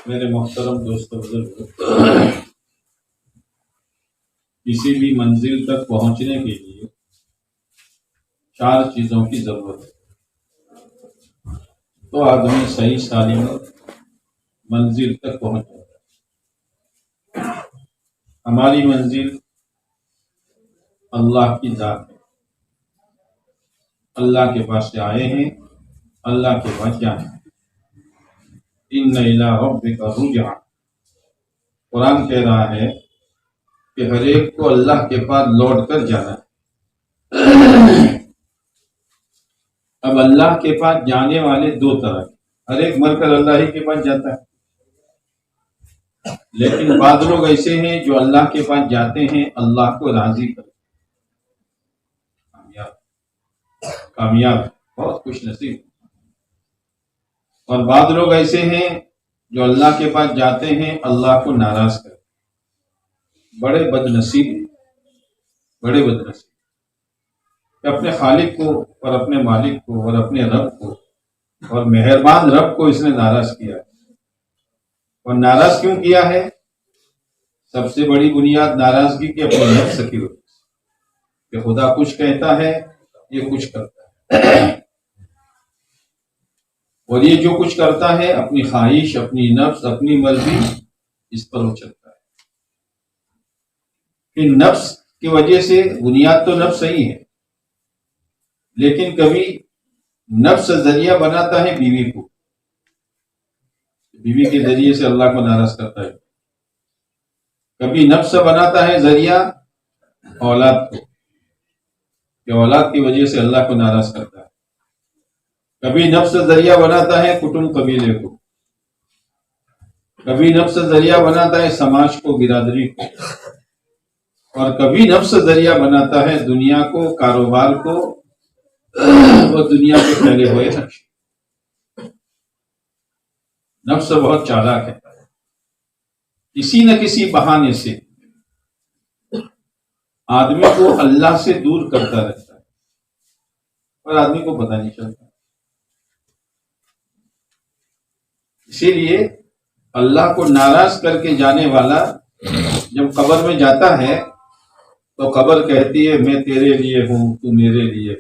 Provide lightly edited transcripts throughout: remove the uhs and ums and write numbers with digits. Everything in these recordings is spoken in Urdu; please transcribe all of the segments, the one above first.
میرے محترم دوستوں بزرگوں، کسی بھی منزل تک پہنچنے کے لیے 4 چیزوں کی ضرورت ہے تو آدمی صحیح سالم منزل تک پہنچ جاتا ہے۔ ہماری منزل اللہ کی ذات ہے، اللہ کے پاس سے آئے ہیں، اللہ کے پاس جانا ہے۔ ان الی ربک رجعا، قرآن کہہ رہا ہے کہ ہر ایک کو اللہ کے پاس لوٹ کر جانا ہے۔ اب اللہ کے پاس جانے والے 2 طرح کے، ہر ایک مر کر اللہ ہی کے پاس جاتا ہے، لیکن بعض لوگ ایسے ہیں جو اللہ کے پاس جاتے ہیں اللہ کو راضی کر، کامیاب بہت خوش نصیب۔ اور بعض لوگ ایسے ہیں جو اللہ کے پاس جاتے ہیں اللہ کو ناراض کر، بڑے بد نصیب، بڑے بد نصیب کہ اپنے خالق کو اور اپنے مالک کو اور اپنے رب کو اور مہربان رب کو اس نے ناراض کیا۔ اور ناراض کیوں کیا ہے؟ سب سے بڑی بنیاد ناراضگی کی اپنے نفس کی وجہ سے، کہ خدا کچھ کہتا ہے یہ کچھ کرتا ہے، اور یہ جو کچھ کرتا ہے اپنی خواہش، اپنی نفس، اپنی مرضی، اس پر وہ چلتا ہے۔ کہ نفس کی وجہ سے بنیاد تو نفس صحیح ہے، لیکن کبھی نفس ذریعہ بناتا ہے بیوی کو، بیوی کے ذریعے سے اللہ کو ناراض کرتا ہے۔ کبھی نفس بناتا ہے ذریعہ اولاد کو، کہ اولاد کی وجہ سے اللہ کو ناراض کرتا ہے۔ کبھی نفس ذریعہ بناتا ہے کٹنب قبیلے کو، کبھی نفس ذریعہ بناتا ہے سماج کو، برادری کو، اور کبھی نفس ذریعہ بناتا ہے دنیا کو، کاروبار کو اور دنیا کے پھیلے ہوئے نقش۔ نفس بہت چالاک ہے، کسی نہ کسی بہانے سے آدمی کو اللہ سے دور کرتا رہتا ہے، اور آدمی کو پتہ نہیں چلتا۔ اسی لیے اللہ کو ناراض کر کے جانے والا جب قبر میں جاتا ہے تو قبر کہتی ہے میں تیرے لیے ہوں، تو میرے لیے،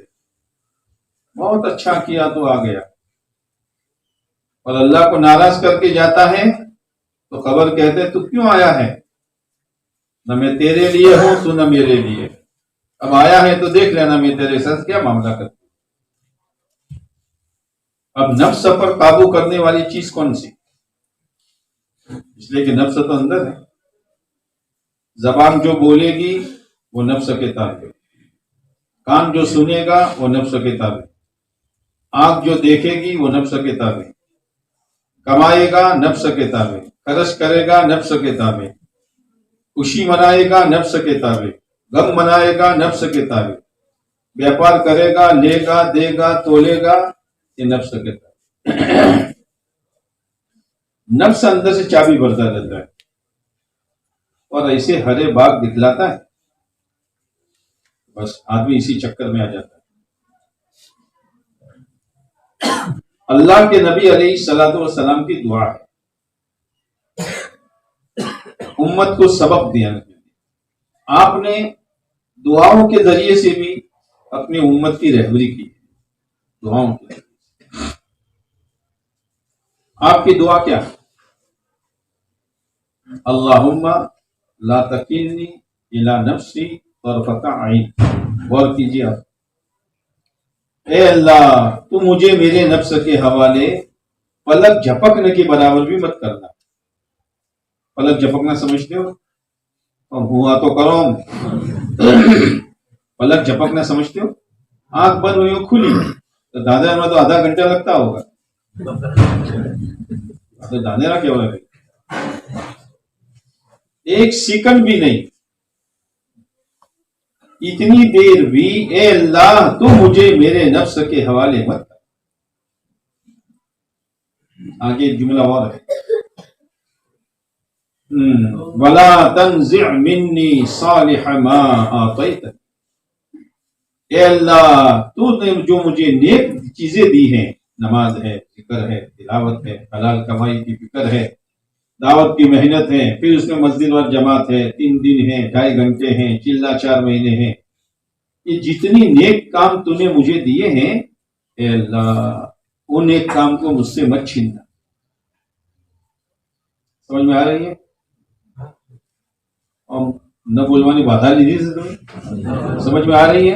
بہت اچھا کیا تو آ گیا۔ اور اللہ کو ناراض کر کے جاتا ہے تو قبر کہتے تو کیوں آیا ہے؟ نہ میں تیرے لیے ہوں تو نہ میرے لیے، اب آیا ہے تو دیکھ لینا میں تیرے ساتھ کیا معاملہ کرتا ہوں۔ اب نفس پر قابو کرنے والی چیز کون سی؟ اس لیے کہ نفس تو اندر ہے، زبان جو بولے گی وہ نفس کے تابع، کان جو سنے گا وہ نفس کے تابع، آنکھ جو دیکھے گی وہ نفس کے تابع، کمائے گا نفس کے تابع، خرچ کرے گا نفس کے تابع، خوشی منائے گا نفس کے تابع، غم منائے گا نفس کے تابع، بیاپار کرے گا، لے گا، دے گا، تولے گا، یہ نفس کے تابع۔ نفس اندر سے چابی بھرتا رہتا ہے اور ایسے ہرے باغ دکھلاتا ہے، بس آدمی اسی چکر میں آ جاتا ہے۔ اللہ کے نبی علیہ الصلوۃ والسلام کی دعا ہے امت کو سبق دینے کے لیے، آپ نے دعاؤں کے ذریعے سے بھی اپنی امت کی رہبری کی، دعاؤں کے ذریعے۔ آپ کی دعا کیا ہے؟ اللہم لا تکلنی الی نفسی طرفۃ عین۔ غور کیجیے آپ، اے اللہ تو مجھے میرے نفس کے حوالے پلک جھپکنے کے برابر بھی مت کرنا۔ پلک جھپکنا سمجھتے ہو؟ ہوا تو کرو، پلک جھپکنا سمجھتے ہو؟ آنکھ بند ہوئی ہو کھلی تو دھاندھرا میں تو آدھا گھنٹہ لگتا ہوگا، تو دھاندھرا کیا ہوگا؟ ایک سیکنڈ بھی نہیں، اتنی دیر بھی اے اللہ تو مجھے میرے نفس کے حوالے مت کر۔ آگے ایک جملہ اور ہے، وَلَا تَنْزِعْ مِنِّي صَالِحَ مَا آتَيْتَنِي۔ اے اللہ تو نے جو مجھے نیک چیزیں دی ہیں، نماز ہے، ذکر ہے، تلاوت ہے، حلال کمائی کی فکر ہے، دعوت کی محنت ہے، پھر اس میں مسجد اور جماعت ہے، 3 دن ہیں، 2.5 گھنٹے ہیں، چلنا 4 مہینے ہیں. یہ جتنی نیک کام تو نے مجھے دیے ہیں اے اللہ، وہ نیک کام کو مجھ سے مت چھیننا. سمجھ میں آ رہی ہے؟ اور نہ بولوانی بادھا لی تھی تمہیں، سمجھ میں آ رہی ہے؟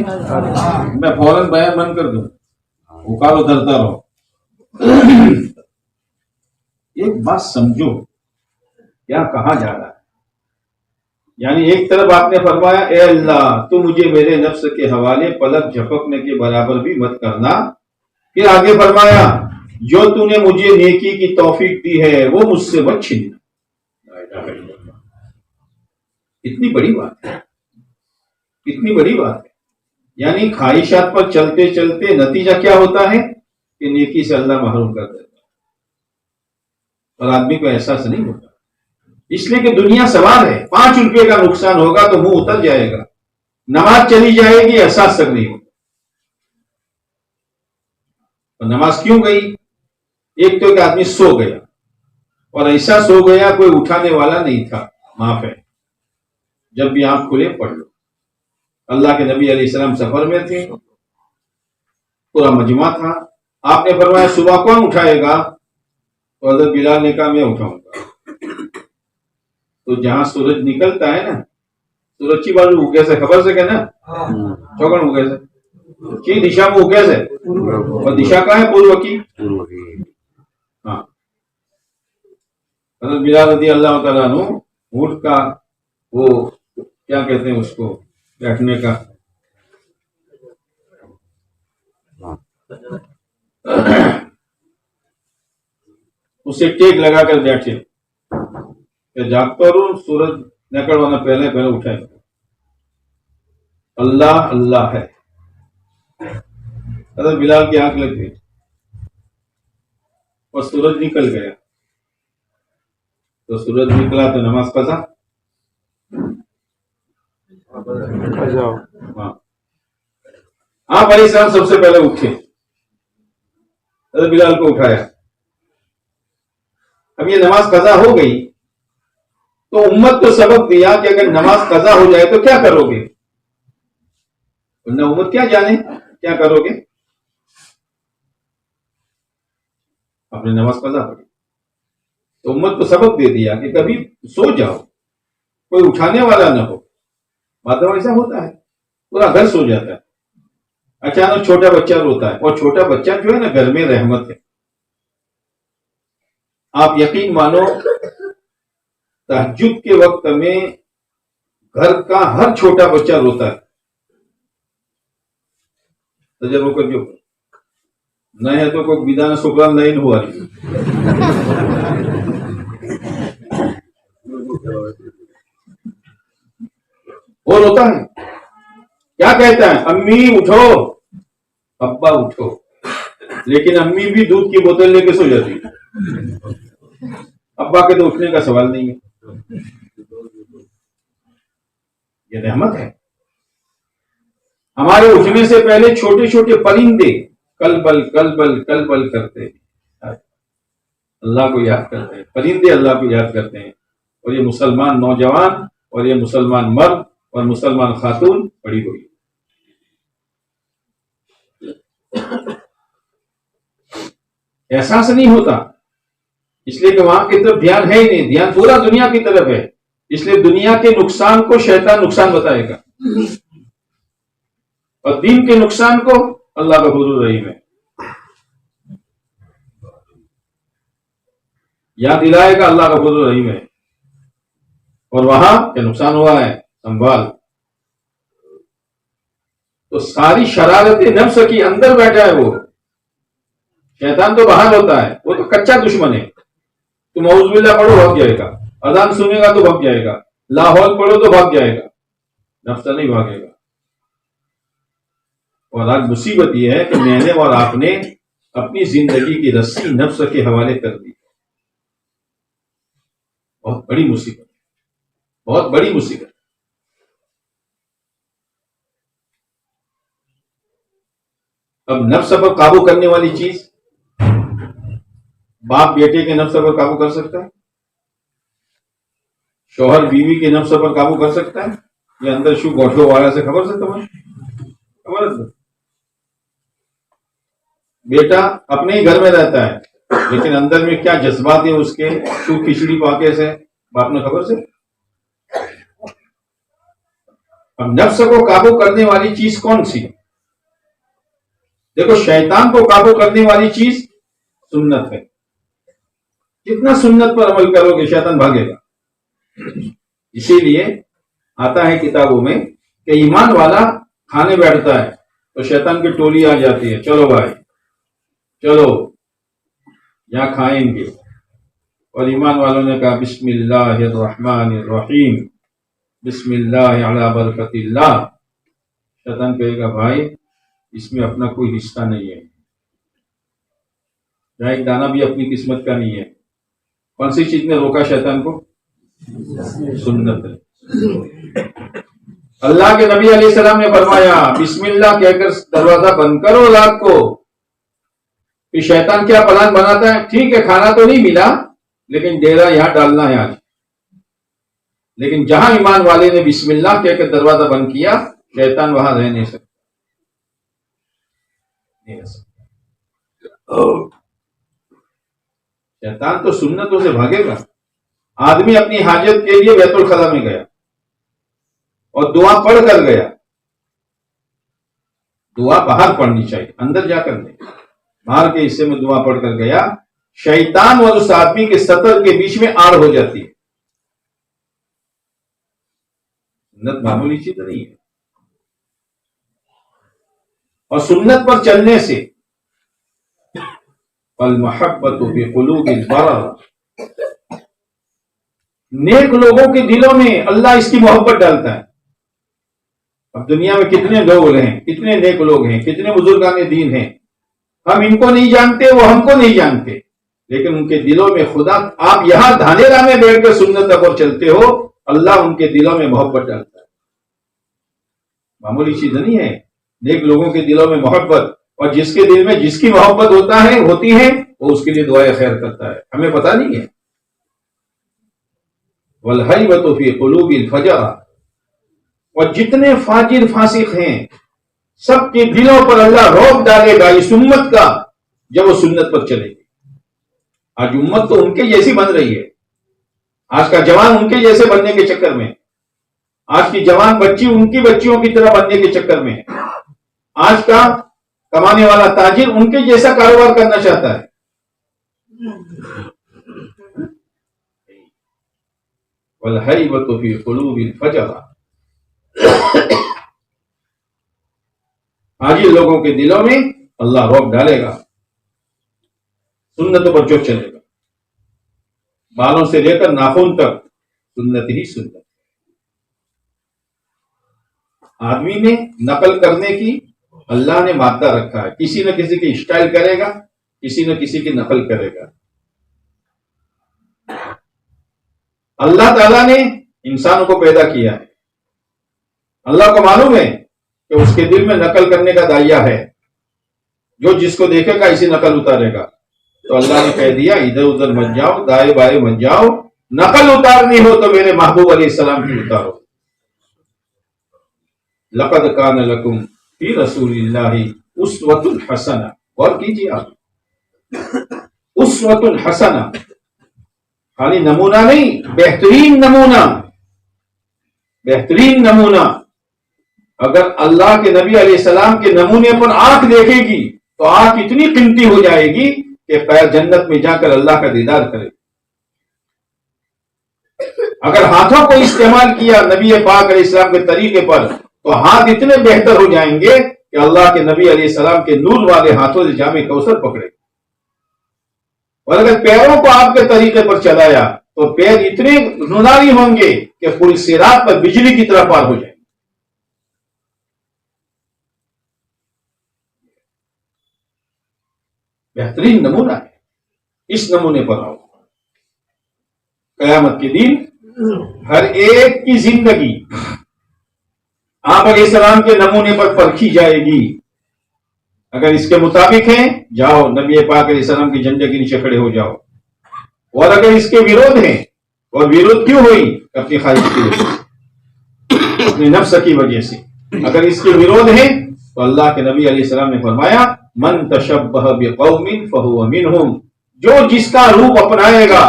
میں فوراً بیان بند کر دوں، اکارو دھرتا رہو. ایک بات سمجھو کیا کہا جا رہا ہے. یعنی ایک طرف آپ نے فرمایا اے اللہ تو مجھے میرے نفس کے حوالے پلک جھپکنے کے برابر بھی مت کرنا. پھر آگے فرمایا جو تو نے مجھے نیکی کی توفیق دی ہے وہ مجھ سے مت چھیننا. اتنی بڑی بات ہے، اتنی بڑی بات ہے. یعنی خواہشات پر چلتے چلتے نتیجہ کیا ہوتا ہے کہ نیکی سے اللہ محروم کر دیتا ہے، اور آدمی کو احساس نہیں ہوتا. اس لیے کہ دنیا سوار ہے، 5 روپے کا نقصان ہوگا تو منہ اتر جائے گا، نماز چلی جائے گی احساس تک نہیں ہوگا. اور نماز کیوں گئی؟ ایک تو کہ آدمی سو گیا، اور ایسا سو گیا کوئی اٹھانے والا نہیں تھا. معاف ہے، جب بھی آنکھ کھلے پڑھ لو. اللہ کے نبی علیہ السلام سفر میں تھے، پورا مجمع تھا. آپ نے فرمایا صبح کون اٹھائے گا؟ تو حضرت بلال نے کہا میں اٹھاؤں گا. تو جہاں سورج نکلتا ہے نا، سورج کی بازو اگے سے خبر سے کہنا چوکن اگے سے کی دشا میں اگے سے، اور دشا کہاں ہے؟ پورو کی. ہاں، حضرت بلال رضی اللہ تعالیٰ عنہ اونٹ کا وہ کیا کہتے ہیں اس کو، بیٹھنے کا اسے ٹیک لگا کر بیٹھے کہ جاگتا رہو، سورج نکلوانا پہلے اٹھائے. اللہ اللہ ہے. حضرت بلال کی آنکھ لگ گئی اور سورج نکل گیا. تو سورج نکلا تو نماز قضا. ہاں، آپ علیہ السلام سب سے پہلے اٹھے، حضرت بلال کو اٹھایا. اب یہ نماز قضا ہو گئی تو امت کو سبق دیا کہ اگر نماز قضا ہو جائے تو کیا کرو گے. امت کیا جانے کیا کرو گے. آپ نے نماز قضا پڑھی تو امت کو سبق دے دیا کہ کبھی سو جاؤ، کوئی اٹھانے والا نہ ہو. مطلب ایسا ہوتا ہے پورا گھر سو جاتا ہے، اچانک چھوٹا بچہ روتا ہے، اور چھوٹا بچہ جو ہے نا گھر میں رحمت ہے. آپ یقین مانو تہجد کے وقت میں گھر کا ہر چھوٹا بچہ روتا ہے. تجربہ کر جو نہ ہے تو کوئی بدان شکران نہیں ہوا. وہ روتا ہے، کیا کہتا ہے امی اٹھو ابا اٹھو، لیکن امی بھی دودھ کی بوتل لے کے سو جاتی ہے. ابا کے تو اٹھنے کا سوال نہیں ہے. یہ رحمت ہے. ہمارے اٹھنے سے پہلے چھوٹے چھوٹے پرندے کلبل کلبل کلبل کرتے اللہ کو یاد کرتے ہیں. پرندے اللہ کو یاد کرتے ہیں. اور یہ مسلمان نوجوان اور یہ مسلمان مرد اور مسلمان خاتون پڑی ہوئی احساس نہیں ہوتا، اس لیے کہ وہاں کی طرف دھیان ہے ہی نہیں. دھیان پورا دنیا کی طرف ہے، اس لیے دنیا کے نقصان کو شیطان نقصان بتائے گا، اور دین کے نقصان کو اللہ غفور الرحیم ہے. یاد دلائے گا اللہ غفور الرحیم ہے. اور وہاں کہ نقصان ہوا ہے سنبھال. تو ساری شرارت نفس کی اندر بیٹھا ہے وہ شیطان. تو باہر ہوتا ہے، وہ تو کچا دشمن ہے. تم اعوذ باللہ پڑھو بھگ جائے گا، اذان سنے گا تو بھگ جائے گا، لاہور پڑھو تو بھگ جائے گا، نفس نہیں بھاگے گا. اور آج مصیبت یہ ہے کہ میں نے اور آپ نے اپنی زندگی کی رسی نفس کے حوالے کر دی. بہت بڑی مصیبت، بہت بڑی مصیبت. اب نفس پر قابو کرنے والی چیز باپ بیٹے کے نفس پر قابو کر سکتا ہے؟ شوہر بیوی کے نفس پر قابو کر سکتا ہے؟ یہ اندر شو گوٹھو والا سے خبر سے تمہیں خبر ہے؟ بیٹا اپنے ہی گھر میں رہتا ہے لیکن اندر میں کیا جذبات ہیں اس کے، شو کھچڑی پاکے سے باپ نے خبر سے۔ اب نفس کو قابو کرنے والی چیز کون سی؟ دیکھو شیطان کو قابو کرنے والی چیز سنت ہے، جتنا سنت پر عمل کرو گے شیطان بھاگے گا۔ اسی لیے آتا ہے کتابوں میں کہ ایمان والا کھانے بیٹھتا ہے تو شیطان کی ٹولی آ جاتی ہے، چلو بھائی چلو یہاں کھائیں گے، اور ایمان والوں نے کہا بسم اللہ الرحمن الرحیم، بسم اللہ علی برکت اللہ، شیطان کہے گا بھائی اس میں اپنا کوئی حصہ نہیں ہے، جہاں ایک دانہ بھی اپنی قسمت کا نہیں ہے۔ کون سی چیز نے روکا شیطان کو؟ سنت ہے۔ اللہ کے نبی علیہ السلام نے فرمایا بسم اللہ کہہ کر دروازہ بند کرو رات کو۔ پھر شیطان کیا پلان بناتا ہے، ٹھیک ہے کھانا تو نہیں ملا لیکن ڈیرا یہاں ڈالنا ہے آج، لیکن جہاں ایمان والے نے بسم اللہ کہہ کر دروازہ بند کیا شیطان وہاں رہ نہیں سکتا۔ شیطان تو سنتوں سے بھاگے گا۔ آدمی اپنی حاجت کے لیے بیت الخلا میں گیا اور دعا پڑھ کر گیا، دعا باہر پڑھنی چاہیے، اندر جا کر نہیں، باہر کے حصے میں دعا پڑھ کر گیا، شیطان اور اس آدمی کے سطر کے بیچ میں آڑ ہو جاتی ہے۔ سنت معمولی چیز نہیں ہے، اور سنت پر چلنے سے المحبت فی قلوب البرر، نیک لوگوں کے دلوں میں اللہ اس کی محبت ڈالتا ہے۔ اب دنیا میں کتنے لوگ ہیں، کتنے نیک لوگ ہیں، کتنے بزرگان دین ہیں، ہم ان کو نہیں جانتے، وہ ہم کو نہیں جانتے، لیکن ان کے دلوں میں خدا، آپ یہاں دھانیرا میں بیٹھ کر سنت پر چلتے ہو، اللہ ان کے دلوں میں محبت ڈالتا ہے۔ معمولی چیز نہیں ہے، نیک لوگوں کے دلوں میں محبت، اور جس کے دل میں جس کی محبت ہوتی ہے وہ اس کے لیے دعائیں خیر کرتا ہے، ہمیں پتہ نہیں ہے۔ وَالْحَيْبَةُ فِي قُلُوبِ الْفَجَرَةِ، اور جتنے فاجر فاسق ہیں سب کے دلوں پر اللہ رعب ڈالے گا اس امت کا جب وہ سنت پر چلے گی۔ آج امت تو ان کے جیسی بن رہی ہے، آج کا جوان ان کے جیسے بننے کے چکر میں، آج کی جوان بچی ان کی بچیوں کی طرح بننے کے چکر میں، آج کا کمانے والا تاجر ان کے جیسا کاروبار کرنا چاہتا ہے۔ وَالْحَيْبَةُ فِي قُلُوبِ الْفَجَرَةِ، حاجی لوگوں کے دلوں میں اللہ رعب ڈالے گا، سنتوں پر جو چلے گا، بالوں سے لے کر ناخن تک سنت ہی سنت۔ آدمی میں نقل کرنے کی اللہ نے مادہ رکھا ہے، کسی نہ کسی کی اسٹائل کرے گا، کسی نہ کسی کی نقل کرے گا۔ اللہ تعالیٰ نے انسانوں کو پیدا کیا ہے، اللہ کو معلوم ہے کہ اس کے دل میں نقل کرنے کا دائیا ہے، جو جس کو دیکھے گا اسی نقل اتارے گا، تو اللہ نے کہہ دیا ادھر ادھر مت جاؤ، دائیں بائیں مت جاؤ، نقل اتارنی ہو تو میرے محبوب علیہ السلام کی اتارو۔ لقد کان لکم فی رسول اللہ اسوۃ حسنہ، غور کیجیے آپ، اسوۃ حسنہ، خالی نمونہ نہیں، بہترین نمونہ، بہترین نمونہ۔ اگر اللہ کے نبی علیہ السلام کے نمونے پر آنکھ دیکھے گی تو آنکھ اتنی قیمتی ہو جائے گی کہ خیر جنت میں جا کر اللہ کا دیدار کرے۔ اگر ہاتھوں کو استعمال کیا نبی پاک علیہ السلام کے طریقے پر تو ہاتھ اتنے بہتر ہو جائیں گے کہ اللہ کے نبی علیہ السلام کے نور والے ہاتھوں سے جام کوثر پکڑے۔ اور اگر پیروں کو آپ کے طریقے پر چلایا تو پیر اتنے نورانی ہوں گے کہ پوری صراط پر بجلی کی طرح پار ہو جائیں گے۔ بہترین نمونہ ہے، اس نمونے پر آؤ۔ قیامت کے دن ہر ایک کی زندگی آپ علیہ السلام کے نمونے پر پرکھی جائے گی۔ اگر اس کے مطابق ہیں جاؤ نبی پاک علیہ السلام کے جھنڈے کے نیچے کھڑے ہو جاؤ، اور اگر اس کے ورودھ ہیں، اور ورودھ کیوں ہوئی؟ اپنی خواہش کی وجہ سے، اپنے نفس کی وجہ سے. اگر اس کے ورود ہیں تو اللہ کے نبی علیہ السلام نے فرمایا من تشبہ بقوم فہو منہم، جو جس کا روپ اپنائے گا،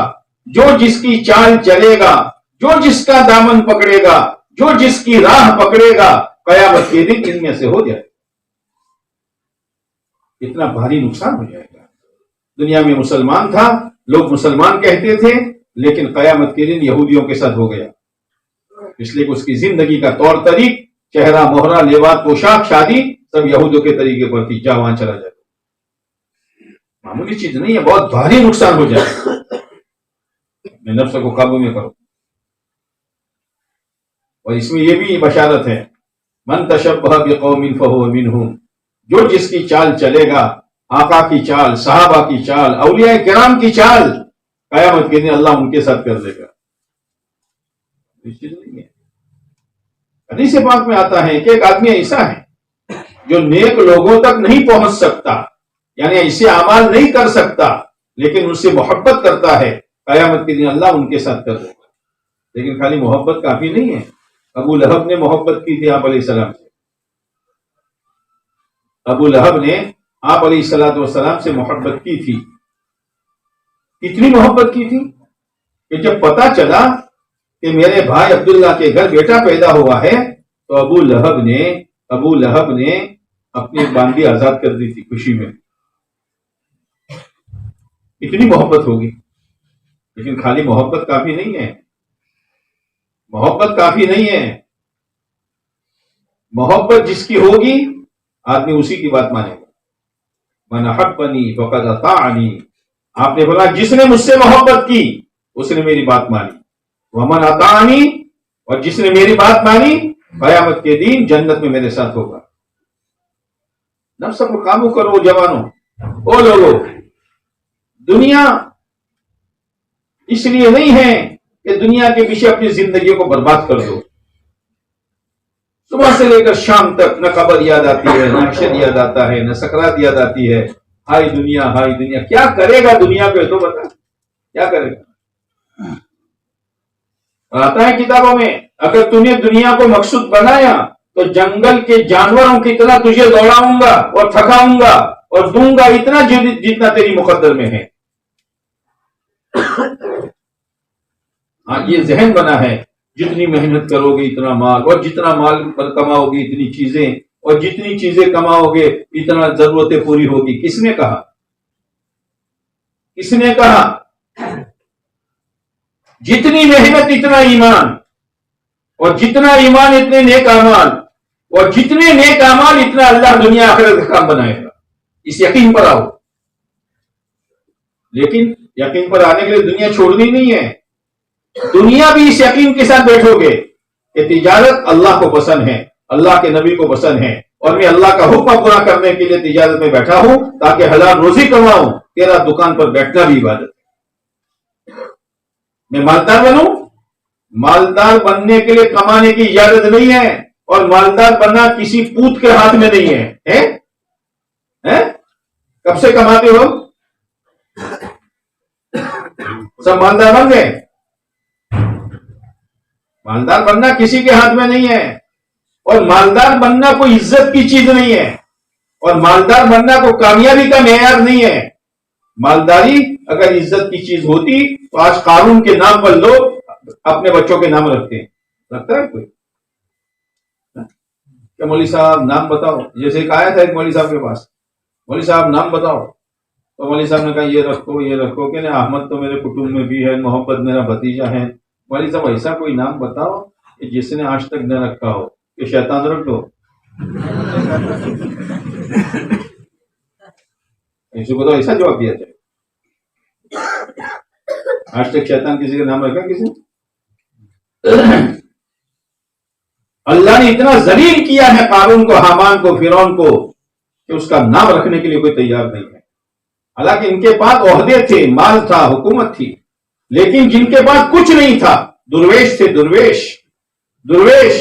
جو جس کی چال چلے گا، جو جس کا دامن پکڑے گا، جو جس کی راہ پکڑے گا، قیامت کے دن ان میں سے ہو جائے. اتنا بھاری نقصان ہو جائے گا. دنیا میں مسلمان تھا، لوگ مسلمان کہتے تھے، لیکن قیامت کے دن یہودیوں کے ساتھ ہو گیا، اس لیے کہ اس کی زندگی کا طور طریق، چہرہ مہرہ، لباس، پوشاک، شادی سب یہودیوں کے طریقے پر تھی. جا وہاں چلا جائے، معمولی چیز نہیں ہے، بہت بھاری نقصان ہو جائے. اپنے نفس کو قابو میں کرو. اور اس میں یہ بھی بشارت ہے من تشبہ بقوم فہو منہم، جو جس کی چال چلے گا، آقا کی چال، صحابہ کی چال، اولیاء کرام کی چال، قیامت کے دن اللہ ان کے ساتھ کر دے گا. نہیں ہے. حدیث پاک میں آتا ہے کہ ایک آدمی ایسا ہے جو نیک لوگوں تک نہیں پہنچ سکتا، یعنی ایسے اعمال نہیں کر سکتا، لیکن ان سے محبت کرتا ہے، قیامت کے دن اللہ ان کے ساتھ کر دے گا. لیکن خالی محبت کافی نہیں ہے. ابو لہب نے محبت کی تھی آپ علیہ السلام سے. ابو لہب نے آپ علیہ السلام سے محبت کی تھی. کتنی محبت کی تھی کہ جب پتا چلا کہ میرے بھائی عبداللہ کے گھر بیٹا پیدا ہوا ہے تو ابو لہب نے اپنی باندی آزاد کر دی تھی خوشی میں. اتنی محبت ہوگی. لیکن خالی محبت کافی نہیں ہے. محبت کافی نہیں ہے. محبت جس کی ہوگی آدمی اسی کی بات مانے گا. من احبنی فقد اطاعنی، آپ نے بولا جس نے مجھ سے محبت کی اس نے میری بات مانی. ومن اطاعنی، اور جس نے میری بات مانی قیامت کے دن جنت میں میرے ساتھ ہوگا. نفس کو قابو کرو جوانوں. او لوگوں، دنیا اس لیے نہیں ہے کہ دنیا کے پیچھے اپنی زندگی کو برباد کر دو. صبح سے لے کر شام تک نہ قبر یاد آتی ہے، نہ حشر یاد آتا ہے، نہ سکرات یاد آتی ہے. ہائی دنیا، ہائی دنیا. کیا کرے گا دنیا پہ تو بتا، کیا کرے گا؟ آتا ہے کتابوں میں اگر تم نے دنیا کو مقصود بنایا تو جنگل کے جانوروں کی طرح تجھے دوڑاؤں گا اور تھکاؤں گا اور دوں گا اتنا جتنا تیری مقدر میں ہے. ہاں، یہ ذہن بنا ہے جتنی محنت کرو گے اتنا مال، اور جتنا مال پر کماؤ گے اتنی چیزیں، اور جتنی چیزیں کماؤ گے اتنا ضرورتیں پوری ہوگی. کس نے کہا؟ کس نے کہا؟ جتنی محنت اتنا ایمان، اور جتنا ایمان اتنے نیک اعمال، اور جتنے نیک اعمال اتنا اللہ دنیا آخرت کا کام بنائے گا. اس یقین پر آؤ. لیکن یقین پر آنے کے لیے دنیا چھوڑنی نہیں ہے. دنیا بھی اس یقین کے ساتھ بیٹھو گے کہ تجارت اللہ کو پسند ہے، اللہ کے نبی کو پسند ہے، اور میں اللہ کا حکم پورا کرنے کے لیے تجارت میں بیٹھا ہوں تاکہ حلال روزی کماؤں. تیرا دکان پر بیٹھنا بھی عبادت ہے. میں مالدار بنوں. مالدار بننے کے لیے کمانے کی اجازت نہیں ہے، اور مالدار بننا کسی پوت کے ہاتھ میں نہیں ہے. کب سے کماتے ہو؟ سب مالدار بن گئے. مالدار بننا کسی کے ہاتھ میں نہیں ہے، اور مالدار بننا کوئی عزت کی چیز نہیں ہے، اور مالدار بننا کوئی کامیابی کا معیار نہیں ہے. مالداری اگر عزت کی چیز ہوتی تو آج قارون کے نام پر لوگ اپنے بچوں کے نام رکھتے ہیں. رکھتا ہے کوئی؟ کہ مولوی صاحب نام بتاؤ. جیسے ایک آیا تھا ایک مولوی صاحب کے پاس، مولوی صاحب نام بتاؤ. تو مولوی صاحب نے کہا یہ رکھو یہ رکھو. کہ نہیں، احمد تو میرے کٹمب میں بھی ہے، محمد میرا بھتیجا ہے. مولوی صاحب ایسا کوئی نام بتاؤ کہ جس نے آج تک نہ رکھا ہو. کہ شیطان رکھ دو. ایسے کو تو ایسا جواب دیا جائے. آج تک شیطان کسی کا نام رکھا کسی نے؟ اللہ نے اتنا ذلیل کیا ہے قارون کو، حامان کو، فرعون کو، کہ اس کا نام رکھنے کے لیے کوئی تیار نہیں ہے. حالانکہ ان کے پاس عہدے تھے، مال تھا، حکومت تھی، لیکن جن کے پاس کچھ نہیں تھا درویش تھے. درویش.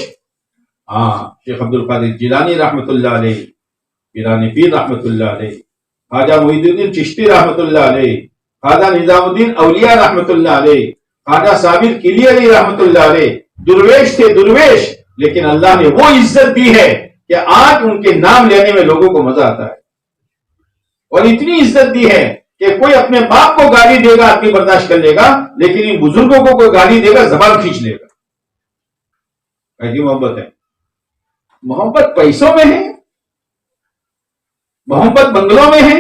ہاں، شیخ عبد القادر جیلانی رحمۃ اللہ علیہ، پیران پیر رحمۃ اللہ علیہ، خواجہ محی الدین چشتی رحمۃ اللہ علیہ، خواجہ نظام الدین اولیاء رحمۃ اللہ علیہ، خواجہ صابر کلی علی رحمت اللہ علیہ درویش تھے درویش، لیکن اللہ نے وہ عزت دی ہے کہ آج ان کے نام لینے میں لوگوں کو مزہ آتا ہے، اور اتنی عزت دی ہے کہ کوئی اپنے باپ کو گالی دے گا آدمی برداشت کر لے گا، لیکن ان بزرگوں کو کوئی گالی دے گا زبان کھینچ لے گا۔ ایسی محبت ہے۔ محبت پیسوں میں ہے، محبت بنگلوں میں ہے۔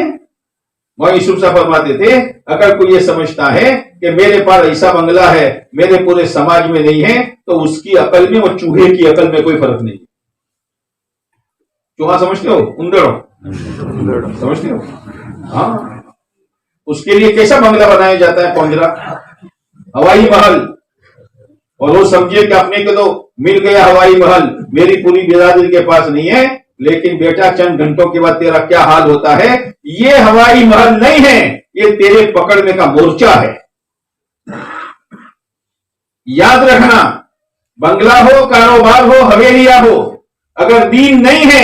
وہ یوسف صاحب فرماتے تھے اگر کوئی یہ سمجھتا ہے کہ میرے پاس ایسا بنگلہ ہے میرے پورے سماج میں نہیں ہے تو اس کی عقل میں اور چوہے کی عقل میں کوئی فرق نہیں ہے۔ چوہا سمجھتے ہو؟ اندڑ سمجھتے ہو؟ ہاں، اس کے لیے کیسا بنگلہ بنایا جاتا ہے؟ پونجرا، ہوائی محل، اور وہ سمجھے کہ اپنے کو تو مل گیا ہوائی محل، میری پوری برادری کے پاس نہیں ہے، لیکن بیٹا چند گھنٹوں کے بعد تیرا کیا حال ہوتا ہے؟ یہ ہوائی محل نہیں ہے، یہ تیرے پکڑنے کا مورچہ ہے۔ یاد رکھنا، بنگلہ ہو، کاروبار ہو، حویلیاں ہو، اگر دین نہیں ہے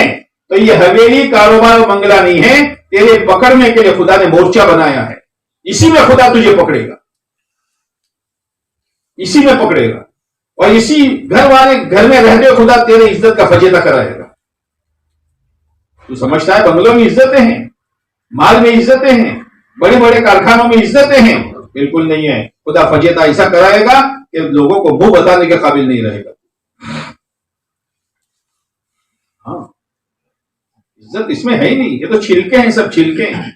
تو یہ حویلی، کاروبار اور بنگلہ نہیں ہے، تیرے پکڑنے کے لیے خدا نے مورچہ بنایا ہے، اسی میں خدا تجھے پکڑے گا، اسی میں پکڑے گا، اور اسی گھر میں رہتے خدا تیرے عزت کا فجیدہ کرائے گا۔ تو سمجھتا ہے بنگلوں میں عزتیں ہیں، مال میں عزتیں ہیں، بڑے بڑے کارخانوں میں عزتیں ہیں؟ بالکل نہیں ہے۔ خدا فجیدہ ایسا کرائے گا کہ لوگوں کو منہ بتانے کے قابل نہیں رہے گا۔ ہاں، عزت اس میں ہے ہی نہیں، یہ تو چھلکے ہیں، سب چھلکے ہیں،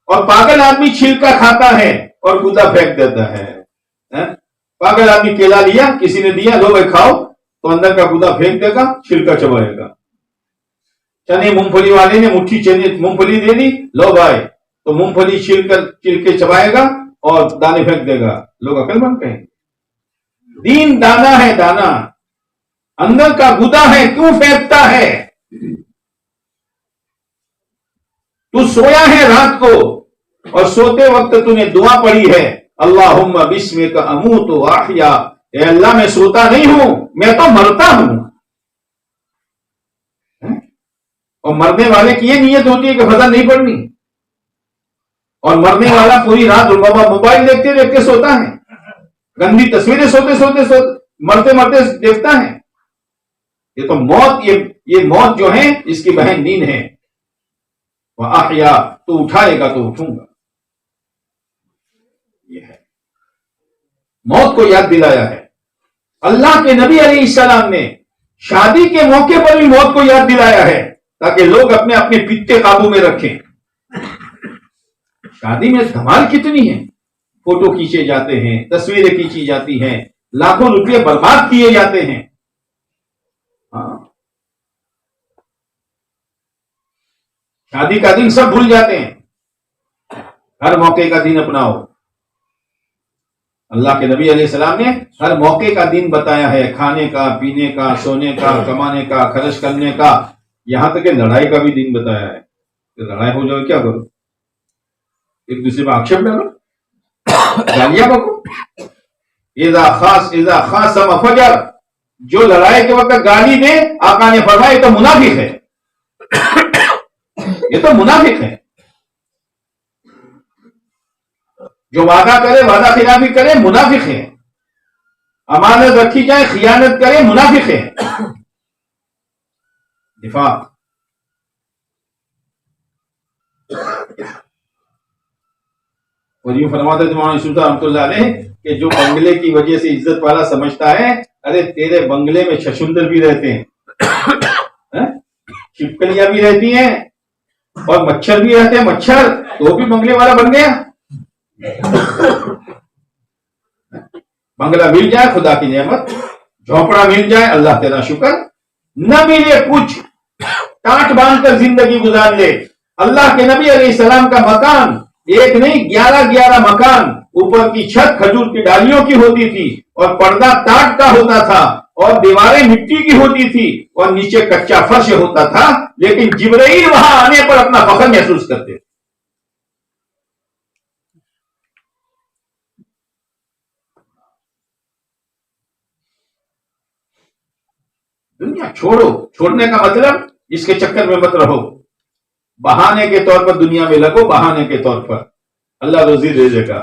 اور پاگل آدمی چھلکا کھاتا ہے اور گودا پھینک دیتا ہے۔ پاگل آدمی کیلا لیا، کسی نے دیا، لو بھائی کھاؤ، تو اندر کا گودا پھینک دے گا، چھلکا چبائے گا۔ چنے مونگ پھلی والے نے مٹھی چنے مونگ پھلی دے دی، لو بھائی، تو مونگ پھلی چھیل کے چبائے گا اور دانے پھینک دے گا۔ لوگ عقل مند کہیں گے۔ دین دانا ہے، دانا اندر کا گودا ہے، کیوں پھینکتا ہے؟ تو سویا ہے رات کو اور سوتے وقت تو نے دعا پڑھی ہے، اللہم بسمک اموت و احیا، اے اللہ میں سوتا نہیں ہوں، میں تو مرتا ہوں۔ اور مرنے والے کی یہ نیت ہوتی ہے کہ فضل نہیں پڑھنی، اور مرنے والا پوری رات موبائل دیکھتے دیکھتے سوتا ہے، گندی تصویریں سوتے مرتے مرتے دیکھتا ہے۔ یہ تو موت، یہ موت جو ہے اس کی بہن نیند ہے۔ وَأَحْيَا، تو اٹھائے گا تو اٹھوں گا، یہ ہے۔ موت کو یاد دلایا ہے اللہ کے نبی علیہ السلام نے، شادی کے موقع پر بھی موت کو یاد دلایا ہے تاکہ لوگ اپنے اپنے پیتے قابو میں رکھیں۔ شادی میں دھمال کتنی ہے، فوٹو کھینچے جاتے ہیں، تصویریں کھینچی جاتی ہیں، لاکھوں روپے برباد کیے جاتے ہیں۔ ہاں، شادی کا دن سب بھول جاتے ہیں، ہر موقع کا دن اپناؤ۔ اللہ کے نبی علیہ السلام نے ہر موقع کا دن بتایا ہے، کھانے کا، پینے کا، سونے کا، کمانے کا، خرچ کرنے کا، یہاں تک کہ لڑائی کا بھی دن بتایا ہے کہ لڑائی ہو جائے کیا کرو؟ ایک دوسرے میں آکشیپ ڈالو، گالیاں بکو۔ اذا خاصم فجر، جو لڑائی کے وقت گالی دے، آقا نے فرمایا یہ تو منافق ہے، یہ تو منافق ہے۔ جو وعدہ کرے، وعدہ خلافی کرے، منافق ہے۔ امانت رکھی جائے، خیانت کرے، منافق ہے۔ دفاع، اور یوں فرماتے تھے مولانا یوسف رحمۃ اللہ علیہ کہ جو بنگلے کی وجہ سے عزت والا سمجھتا ہے، ارے تیرے بنگلے میں چھچھندر بھی رہتے ہیں، چھپکلیاں بھی رہتی ہیں، اور مچھر بھی رہتے ہیں، مچھر تو بھی بنگلے والا بن گیا۔ بنگلہ مل جائے خدا کی نعمت، جھونپڑا مل جائے اللہ تیرا شکر، نہ ملے کچھ ٹانٹ باندھ کر زندگی گزار لے۔ اللہ کے نبی علیہ السلام کا مکان ایک نہیں 11 مکان، اوپر کی چھت کھجور کی ڈالیوں کی ہوتی تھی اور پردہ ٹاٹ کا ہوتا تھا اور دیواریں مٹی کی ہوتی تھی اور نیچے کچا فرش ہوتا تھا، لیکن جبرائیل وہاں آنے پر اپنا فخر محسوس کرتے تھے۔ دنیا چھوڑو، چھوڑنے کا مطلب اس کے چکر میں مت رہو، بہانے کے طور پر دنیا میں لگو، بہانے کے طور پر اللہ روزی دے دے گا،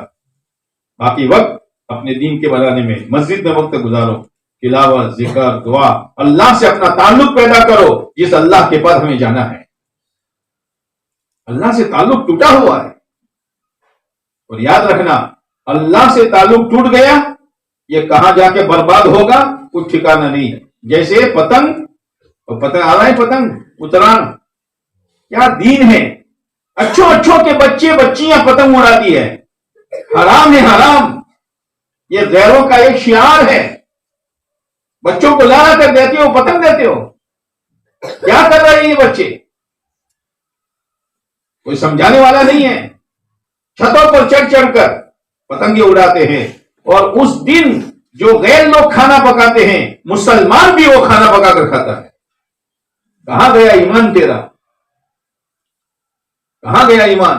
باقی وقت اپنے دین کے بنانے میں، مسجد میں وقت گزارو، تلاوت، ذکر، دعا، اللہ سے اپنا تعلق پیدا کرو جس اللہ کے پاس ہمیں جانا ہے۔ اللہ سے تعلق ٹوٹا ہوا ہے، اور یاد رکھنا اللہ سے تعلق ٹوٹ گیا، یہ کہاں جا کے برباد ہوگا کچھ ٹھکانا نہیں ہے۔ جیسے پتنگ آ رہا ہے، پتنگ اتران، کیا دین ہے؟ اچھوں کے بچے بچیاں پتنگ اڑاتی ہے، حرام ہے حرام، یہ غیروں کا ایک شعار ہے۔ بچوں کو لانا کر دیتے ہو، پتنگ دیتے ہو، کیا کر رہے ہیں یہ بچے؟ کوئی سمجھانے والا نہیں ہے، چھتوں پر چڑھ کر پتنگیں اڑاتے ہیں، اور اس دن جو غیر لوگ کھانا پکاتے ہیں، مسلمان بھی وہ کھانا پکا کر کھاتا ہے۔ کہاں گیا ایمان تیرا؟ کہاں گیا ایمان؟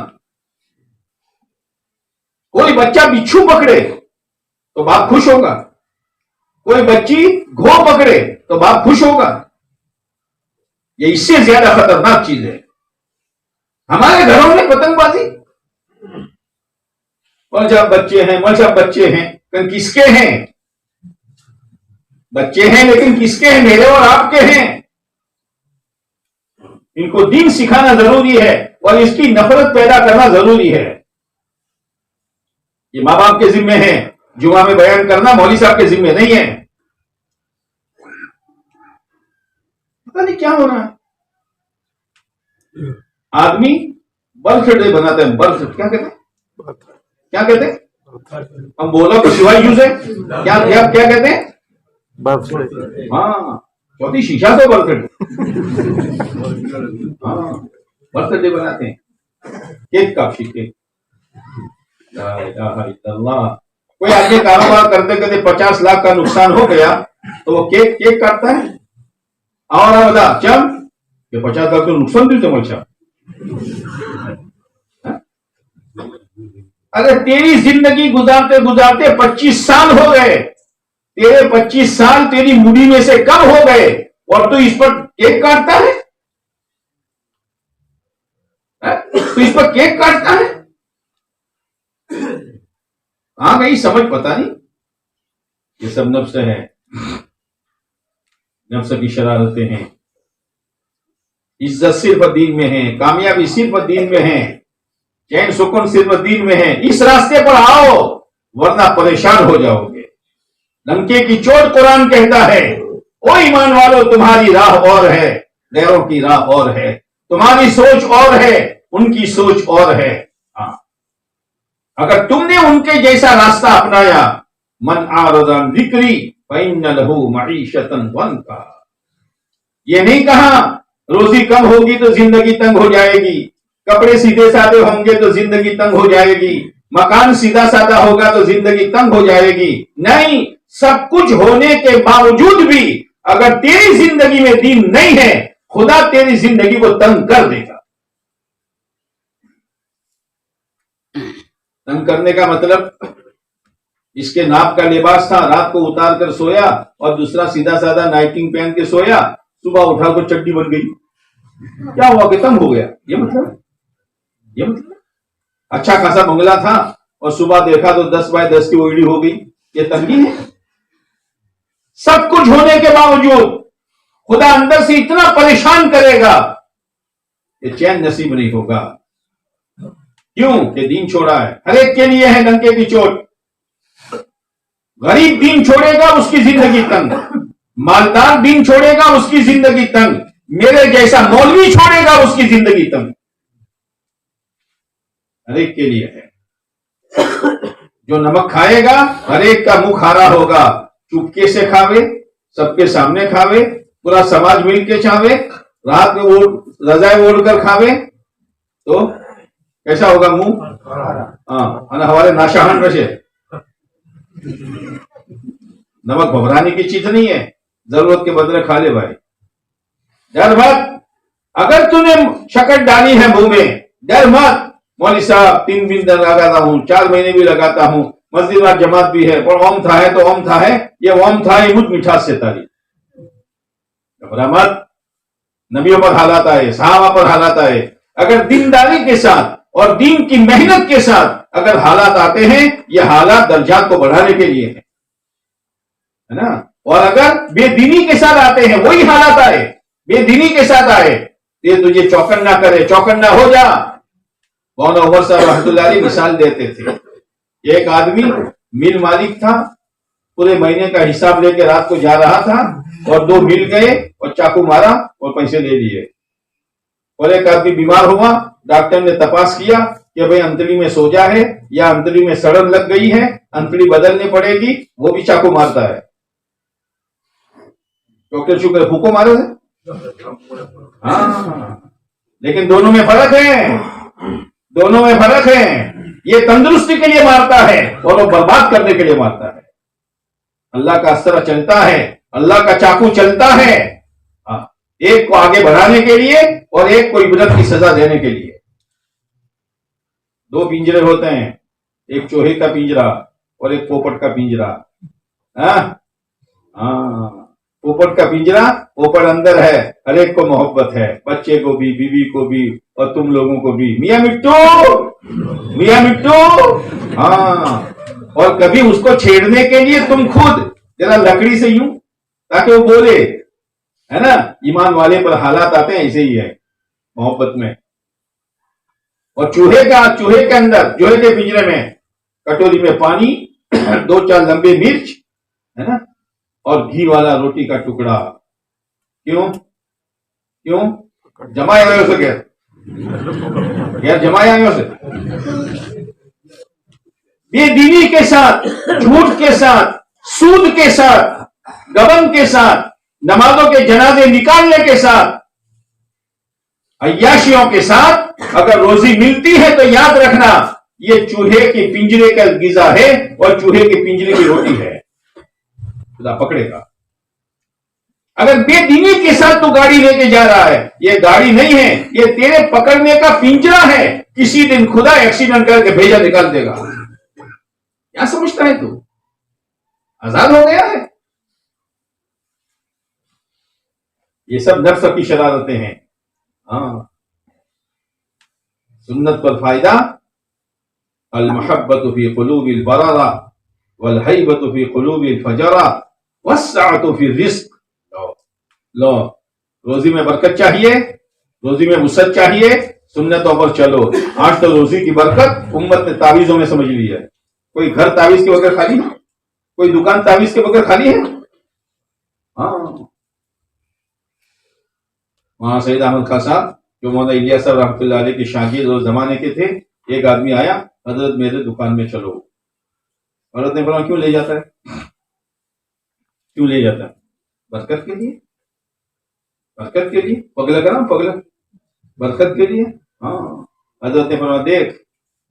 کوئی بچہ بچھو پکڑے تو باپ خوش ہوگا، کوئی بچی گھو پکڑے تو باپ خوش ہوگا۔ یہ اس سے زیادہ خطرناک چیز ہے۔ ہمارے گھروں میں پتنگ بازی، اور جب بچے ہیں کس کے ہیں؟ بچے ہیں لیکن کس کے ہیں؟ میرے اور آپ کے ہیں۔ ان کو دین سکھانا ضروری ہے، اور اس کی نفرت پیدا کرنا ضروری ہے۔ یہ ماں باپ کے ذمے ہے، جمعہ میں بیان کرنا مولوی صاحب کے ذمے نہیں ہے۔ پتہ نہیں کیا ہو رہا ہے۔ آدمی برتھ ڈے بناتے ہیں، کیا کہتے ہیں؟ ہم بولو تو سوائے یوز ہے، کیا کہتے ہیں؟ ہاں، چوتھی شیشہ تو برتھ ڈے، ہاں برتھ ڈے بناتے ہیں، کیک کاپی کے۔ لا الہ الا اللہ۔ کوئی آدمی کاروبار کرتے کرتے 50 لاکھ کا نقصان ہو گیا تو وہ کیک کاٹتا ہے، اور بتا چل یہ 50 لاکھ تو نقصان دیتے مچھا۔ اگر تیری زندگی گزارتے 25 سال ہو گئے، تیرے 25 سال تیری مڈی میں سے کم ہو گئے، اور تو اس پر کیک کاٹتا ہے، تو اس پر کیک کاٹتا ہے۔ ہاں گئی سمجھ، پتا نہیں، یہ سب نفس ہے، نفس کی شرارتیں ہیں۔ عزت صرف دین میں ہے، کامیابی صرف دین میں ہے، چین سکون صرف دین میں ہے۔ اس راستے پر آؤ ورنہ پریشان ہو جاؤ گے۔ لنکے کی چوٹ قرآن کہتا ہے، او ایمان والو تمہاری راہ اور ہے، غیروں کی راہ اور ہے، تمہاری سوچ اور ہے، ان کی سوچ اور ہے۔ اگر تم نے ان کے جیسا راستہ اپنایا، من اعرض عن ذکری فإن له معیشۃ ضنکا، یہ نہیں کہا روزی کم ہوگی تو زندگی تنگ ہو جائے گی، کپڑے سیدھے سادے ہوں گے تو زندگی تنگ ہو جائے گی، مکان سیدھا سادہ ہوگا تو زندگی تنگ ہو جائے گی۔ نہیں، سب کچھ ہونے کے باوجود بھی اگر تیری زندگی میں دین نہیں ہے، خدا تیری زندگی کو تنگ کر دے گا۔ تنگ کرنے کا مطلب اس کے ناپ کا لباس تھا، رات کو اتار کر سویا، اور دوسرا سیدھا سادہ نائٹنگ پہن کے سویا، صبح اٹھا کر چڈی بن گئی، کیا ہوا کہ تنگ ہو گیا؟ یہ مطلب اچھا خاصا بنگلہ تھا اور صبح دیکھا تو 10 بائی 10 کی اوڑی ہو گئی، یہ تنگی ہے؟ سب کچھ ہونے کے باوجود خدا اندر سے اتنا پریشان کرے گا کہ چین نصیب نہیں ہوگا۔ کیوں کہ دین چھوڑا ہے۔ ہر ایک کے لیے ہے ڈنکے کی چوٹ۔ غریب دین چھوڑے گا اس کی زندگی تنگ، مالدار دین چھوڑے گا اس کی زندگی تنگ، میرے جیسا مولوی چھوڑے گا اس کی زندگی تنگ۔ ہر ایک کے لیے ہے۔ جو نمک کھائے گا ہر ایک کا منہ کھارا ہوگا، چپکے سے کھاوے، سب کے سامنے کھاوے، پورا سماج مل کے چاہے، رات میں رضائے اوڑھ کر کھاوے تو کیسا ہوگا منہ؟ ہاں، ہمارے ناشاہن رشے۔ نمک گھبرانے کی چیز نہیں ہے، ضرورت کے بدلے کھا لے بھائی، ڈر مت۔ اگر تو نے شکر ڈالی ہے منہ میں، ڈر مت۔ مولوی صاحب 3 دن لگاتا ہوں، 4 مہینے بھی لگاتا ہوں، مسجد میں جماعت بھی ہے، اور اوم تھا ہے تو اوم تھا ہے، یہ اوم تھا ہے مجھ مٹھاس سے تاری۔ گھبرا مت۔ نبیوں پر حالات آئے، صحابہ پر حالات آئے، اگر دینداری کے ساتھ اور دین کی محنت کے ساتھ اگر حالات آتے ہیں، یہ حالات درجات کو بڑھانے کے لیے ہیں، ہے نا. اور اگر بے دینی کے ساتھ آتے ہیں، وہی حالات آئے، بے دینی کے ساتھ آئے، یہ تجھے چوکن نہ کرے، چوکن نہ ہو جا. مولانا عمر صاحب رحمۃ اللہ علیہ مثال دیتے تھے، ایک آدمی مل مالک تھا، پورے مہینے کا حساب لے کے رات کو جا رہا تھا، اور دو مل گئے اور چاقو مارا اور پیسے لے لیے. اور ایک آدمی بیمار ہوا، ڈاکٹر نے تپاس کیا کہ بھئی انتڑی میں سوجا ہے یا انتڑی میں سڑن لگ گئی ہے، انتڑی بدلنی پڑے گی، وہ بھی چاقو مارتا ہے. ڈاکٹر شکر پھوکو مارے تھے. ہاں، لیکن دونوں میں فرق ہے، دونوں میں فرق ہے. یہ تندرستی کے لیے مارتا ہے اور وہ برباد کرنے کے لیے مارتا ہے. اللہ کا اسرا چلتا ہے، اللہ کا چاقو چلتا ہے، ایک کو آگے بڑھانے کے لیے اور ایک کو عبرت کی سزا دینے کے لیے. دو پنجرے ہوتے ہیں، ایک چوہے کا پنجرا اور ایک پوپٹ کا پنجرا. پوپٹ کا پنجرا، پوپٹ اندر ہے، ہر ایک کو محبت ہے، بچے کو بھی، بیوی کو بھی، اور تم لوگوں کو بھی. میاں مٹھو، میاں مٹھو. ہاں، اور کبھی اس کو چھیڑنے کے لیے تم خود ذرا لکڑی سے یوں تاکہ وہ بولے، ہے نا. ایمان والے پر حالات آتے ہیں ایسے ہی ہے محبت میں. اور چوہے کے اندر، چوہے کے پنجرے میں کٹوری میں پانی، دو چار لمبے مرچ، ہے نا، اور گھی والا روٹی کا ٹکڑا. کیوں جمائے آئے سے غیر جمائے آئے سے بے دینی کے ساتھ، جھوٹ کے ساتھ، سود کے ساتھ، گبن کے ساتھ، نمازوں کے جنازے نکالنے کے ساتھ، عیاشیوں کے ساتھ اگر روزی ملتی ہے تو یاد رکھنا یہ چوہے کے پنجرے کا غذا ہے اور چوہے کے پنجرے کی روٹی ہے. خدا پکڑے گا. اگر بے دینی کے ساتھ تو گاڑی لے کے جا رہا ہے، یہ گاڑی نہیں ہے، یہ تیرے پکڑنے کا پنجرا ہے. کسی دن خدا ایکسیڈنٹ کر کے بھیجا نکال دے گا. کیا سمجھتا ہے تو آزاد ہو گیا ہے؟ یہ سب نفس کی شرارتیں ہیں. ہاں، سنت پر فائدہ، المحبت فی قلوب البررہ والحیبت فی قلوب الفجرہ والسعۃ فی الرزق. لو روزی میں برکت چاہیے، روزی میں وسعت چاہیے، سنتوں پر چلو. آج تو روزی کی برکت امت نے تعویذوں میں سمجھ لی ہے. کوئی گھر تعویذ کے بغیر خالی ہے؟ کوئی دکان تعویذ کے بغیر خالی ہے؟ ہاں. وہاں سید احمد خان صاحب جو مولانا الیاس صاحب رحمۃ اللہ علیہ کے شاگرد اور زمانے کے تھے، ایک آدمی آیا، حضرت میرے دکان میں چلو. حضرت نے بولا کیوں لے جاتا ہے؟ کیوں لے جاتا ہے؟ برکت کے لیے، برکت کے لیے. پگلا کرا پگلا، برکت کے لیے. ہاں. حضرت نے فرمایا دیکھ،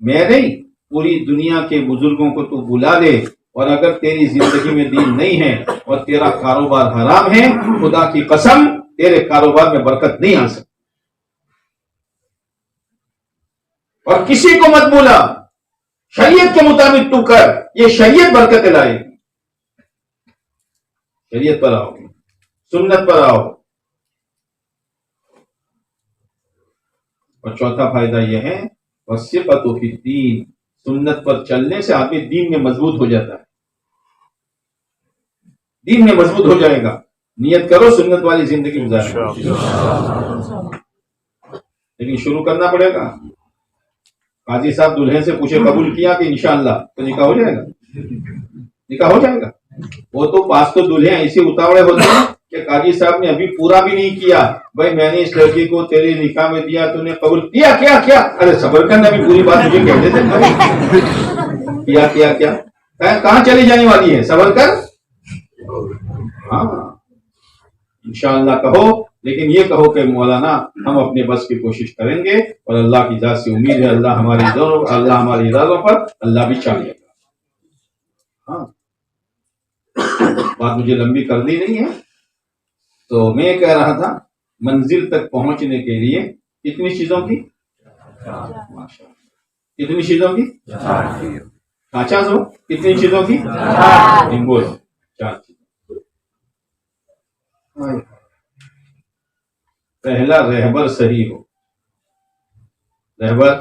میں نہیں، پوری دنیا کے بزرگوں کو تو بلا لے، اور اگر تیری زندگی میں دین نہیں ہے اور تیرا کاروبار حرام ہے، خدا کی قسم تیرے کاروبار میں برکت نہیں آ سکتی. اور کسی کو مت بولا، شریعت کے مطابق تو کر، یہ شریعت برکت لائے گی. شریعت پر آؤ، سنت پر آؤ. اور چوتھا فائدہ یہ ہے وثقۃ فی الدین، سنت پر چلنے سے آدمی دین میں مضبوط ہو جاتا ہے، دین میں مضبوط ہو جائے گا. نیت کرو سنت والی زندگی گزاریں، لیکن شروع کرنا پڑے گا. قاضی صاحب دلہن سے پوچھے قبول کیا کہ انشاءاللہ، تو نکاح ہو جائے گا، نکاح ہو جائے گا. وہ تو پاس تو دلہے ایسے اتاوڑے ہوتے ہیں کہ قاضی صاحب نے ابھی پورا بھی نہیں کیا، بھائی میں نے اس لڑکی کو تیرے نکاح میں دیا، تو نے قبول کیا؟ کیا ارے صبر کرنا، بھی پوری بات مجھے کہہ دیتے. کیا کہاں چلی جانے والی ہے، صبر کر. ہاں انشاءاللہ کہو، لیکن یہ کہو کہ مولانا ہم اپنے بس کی کوشش کریں گے، اور اللہ کی ذات سے امید ہے اللہ ہماری ارادوں پر اللہ بھی چاہے گا. ہاں، بات مجھے لمبی کرنی نہیں ہے. تو میں کہہ رہا تھا منزل تک پہنچنے کے لیے کتنی چیزوں کی، کتنی چیزوں کی، کتنی چیزوں کی، بولو 4 چیزوں. پہلا رہبر صحیح ہو. رہبر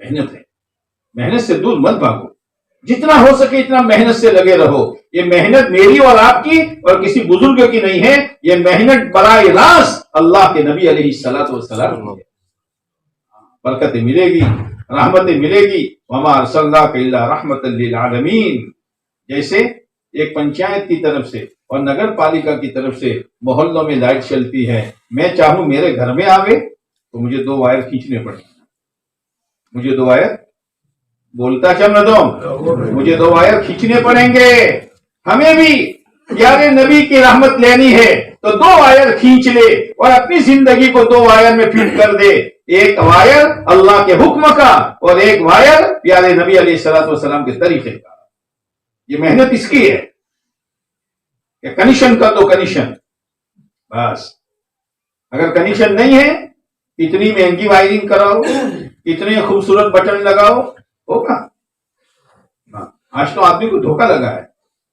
محنت ہے. محنت سے دور مت بھاگو, جتنا ہو سکے اتنا محنت سے لگے رہو. یہ محنت میری اور آپ کی اور کسی بزرگ کی نہیں ہے, یہ محنت براہ راست اللہ کے نبی علیہ الصلوۃ والسلام کی ہے. برکتیں ملے گی, رحمتیں ملے گی. وما ارسلناک الا رحمۃ للعالمین. جیسے ایک پنچایت کی طرف سے اور نگر پالیکا کی طرف سے محلوں میں لائٹ چلتی ہے, میں چاہوں میرے گھر میں آوے تو مجھے 2 وائر کھینچنے پڑیں, مجھے 2 وائر, بولتا کیا نہ دو, مجھے 2 وائر کھینچنے پڑیں گے. ہمیں بھی پیارے نبی کی رحمت لینی ہے تو 2 وائر کھینچ لے اور اپنی زندگی کو 2 وائر میں فٹ کر دے. ایک وائر اللہ کے حکم کا اور ایک وائر پیارے نبی علیہ الصلوۃ والسلام کے طریقے کا. یہ محنت اس کی ہے کہ کنیشن کر دو, کنیشن بس. اگر کنیشن نہیں ہے, اتنی مہنگی وائرنگ کراؤ, اتنے خوبصورت بٹن لگاؤ, ہوگا؟ آج تو آدمی کو دھوکہ لگا ہے.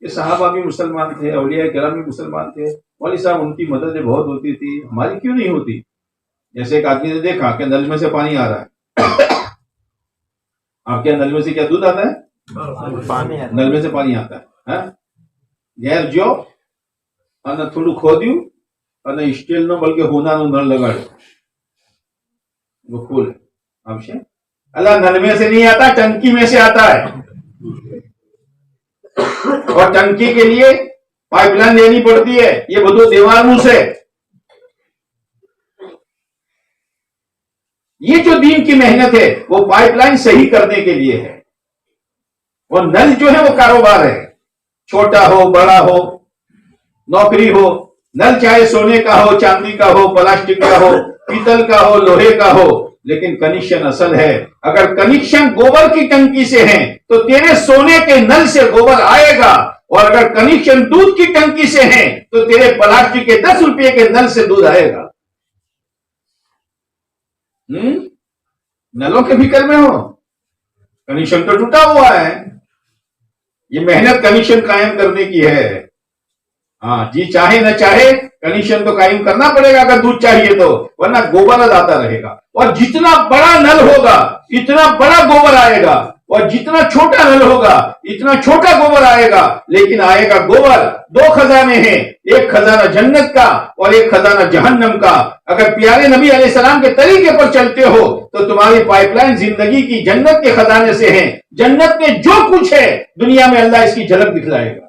یہ صحابہ بھی مسلمان تھے, اولیاء کرام بھی مسلمان تھے, مولوی صاحب ان کی مددیں بہت ہوتی تھی, ہماری کیوں نہیں ہوتی؟ جیسے ایک آدمی نے دیکھا کہ نل میں سے پانی آ رہا ہے. آپ کے نل میں سے کیا دودھ آتا ہے؟ نل میں سے پانی آتا ہے. غیر جو અને થોડું ખોદ્યું અને સ્ટીલ નો બલકે હોનાનો નળ લગાડ્યો, وہ کھول آپ سے اللہ نل میں سے نہیں آتا, ٹنکی میں سے آتا ہے. اور ٹنکی کے لیے پائپ لائن لینی پڑتی ہے. یہ بدو دیوار منہ سے. یہ جو دین کی محنت ہے وہ پائپ لائن صحیح کرنے کے لیے ہے. وہ نل جو ہے وہ کاروبار ہے, چھوٹا ہو بڑا ہو, نوکری ہو. نل چاہے سونے کا ہو, چاندی کا ہو, پلاسٹک کا ہو, پیتل کا ہو, لوہے کا ہو, لیکن کنیکشن اصل ہے. اگر کنیکشن گوبر کی ٹنکی سے ہے تو تیرے سونے کے نل سے گوبر آئے گا, اور اگر کنیکشن دودھ کی ٹنکی سے ہے تو تیرے پلاسٹک کے 10 روپے کے نل سے دودھ آئے گا. نلوں کے فکر میں ہو, کنیکشن تو ٹوٹا ہوا ہے. یہ محنت کنیکشن قائم کرنے کی ہے. ہاں جی, چاہے نہ چاہے کنیکشن تو قائم کرنا پڑے گا اگر دودھ چاہیے تو, ورنہ گوبر آتا رہے گا. اور جتنا بڑا نل ہوگا اتنا بڑا گوبر آئے گا, اور جتنا چھوٹا نل ہوگا اتنا چھوٹا گوبر آئے گا. لیکن آئے گا گوبر. 2 خزانے ہیں, ایک خزانہ جنت کا اور ایک خزانہ جہنم کا. اگر پیارے نبی علیہ السلام کے طریقے پر چلتے ہو تو تمہاری پائپ لائن زندگی کی جنت کے خزانے سے ہے. جنت میں جو کچھ ہے دنیا میں اللہ اس کی جھلک دکھلائے گا.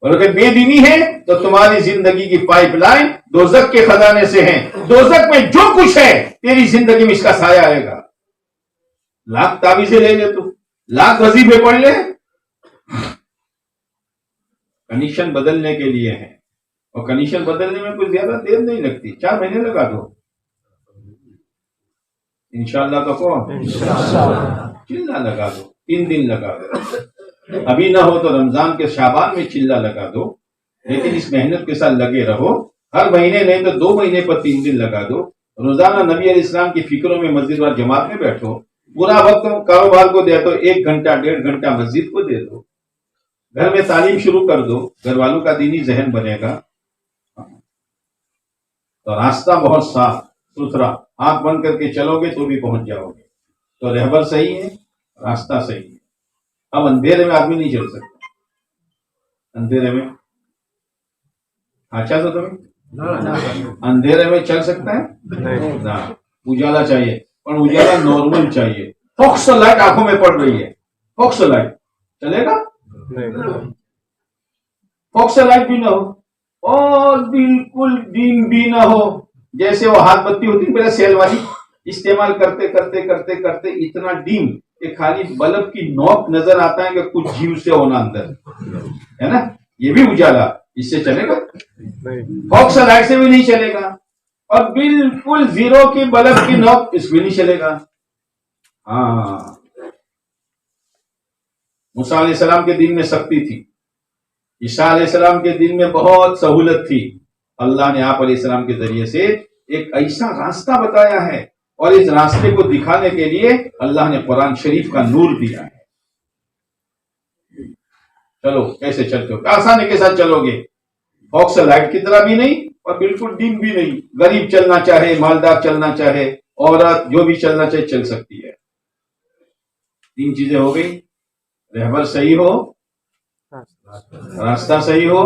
اور اگر بے دینی ہے تو تمہاری زندگی کی پائپ لائن دوزخ کے خزانے سے ہے. دوزخ میں جو کچھ ہے تیری زندگی میں اس کا سایہ آئے گا. لاکھ تعویذیں لے لے, تو لاکھ وظیفے پڑھ لے, کنیکشن بدلنے کے لیے ہے. اور کنیکشن بدلنے میں کوئی زیادہ دیر نہیں لگتی, 4 مہینے لگا دو انشاءاللہ. تو کون چلا لگا دو, 3 دن لگا دو. ابھی نہ ہو تو رمضان کے شعبان میں چلا لگا دو, لیکن اس محنت کے ساتھ لگے رہو. ہر مہینے نہیں تو 2 مہینے پر 3 دن لگا دو. روزانہ نبی علیہ السلام کی فکروں میں مسجد وال جماعت میں بیٹھو. پورا وقت کاروبار کو دے تو 1 گھنٹہ 1.5 گھنٹہ مسجد کو دے دو. گھر میں تعلیم شروع کر دو, گھر والوں کا دینی ذہن بنے گا. تو راستہ بہت صاف ستھرا, آنکھ بند کر کے چلو گے تو بھی پہنچ جاؤ گے. تو رہبر صحیح ہے, راستہ صحیح ہے. اب اندھیرے میں آدمی نہیں چل سکتا. اندھیرے میں اچھا تو تمہیں اندھیرے میں چل سکتا ہے نا, اجالا چاہیے, پر اجالا نارمل چاہیے. فوکس لائٹ آنکھوں میں پڑ رہی ہے, فوکس لائٹ چلے گا؟ فوکس لائٹ بھی نہ ہو اور بالکل ڈیم بھی نہ ہو. جیسے وہ ہاتھ بتی ہوتی پہلے سیل والی, استعمال کرتے کرتے کرتے کرتے اتنا ڈیم کہ خالی بلب کی نوک نظر آتا ہے کہ کچھ جیو سے ہونا اندر ہے نا. یہ بھی اجالا, اس سے چلے گا؟ فوکس لائٹ سے بھی نہیں چلے گا. اور بالکل 0 کی بلب کی نوک, اس میں نہیں چلے گا. ہاں, موسیٰ علیہ السلام کے دین میں سختی تھی, عیسیٰ علیہ السلام کے دین میں بہت سہولت تھی. اللہ نے آپ علیہ السلام کے ذریعے سے ایک ایسا راستہ بتایا ہے, اور اس راستے کو دکھانے کے لیے اللہ نے قرآن شریف کا نور دیا ہے. چلو کیسے چلتے ہو, آسانی کے ساتھ چلو گے. فوکس لائٹ کی طرح بھی نہیں اور بالکل ڈیم بھی نہیں. غریب چلنا چاہے, مالدار چلنا چاہے, عورت جو بھی چلنا چاہیے چل سکتی ہے. 3 چیزیں ہو گئی. رہبر صحیح ہو، راستہ صحیح ہو،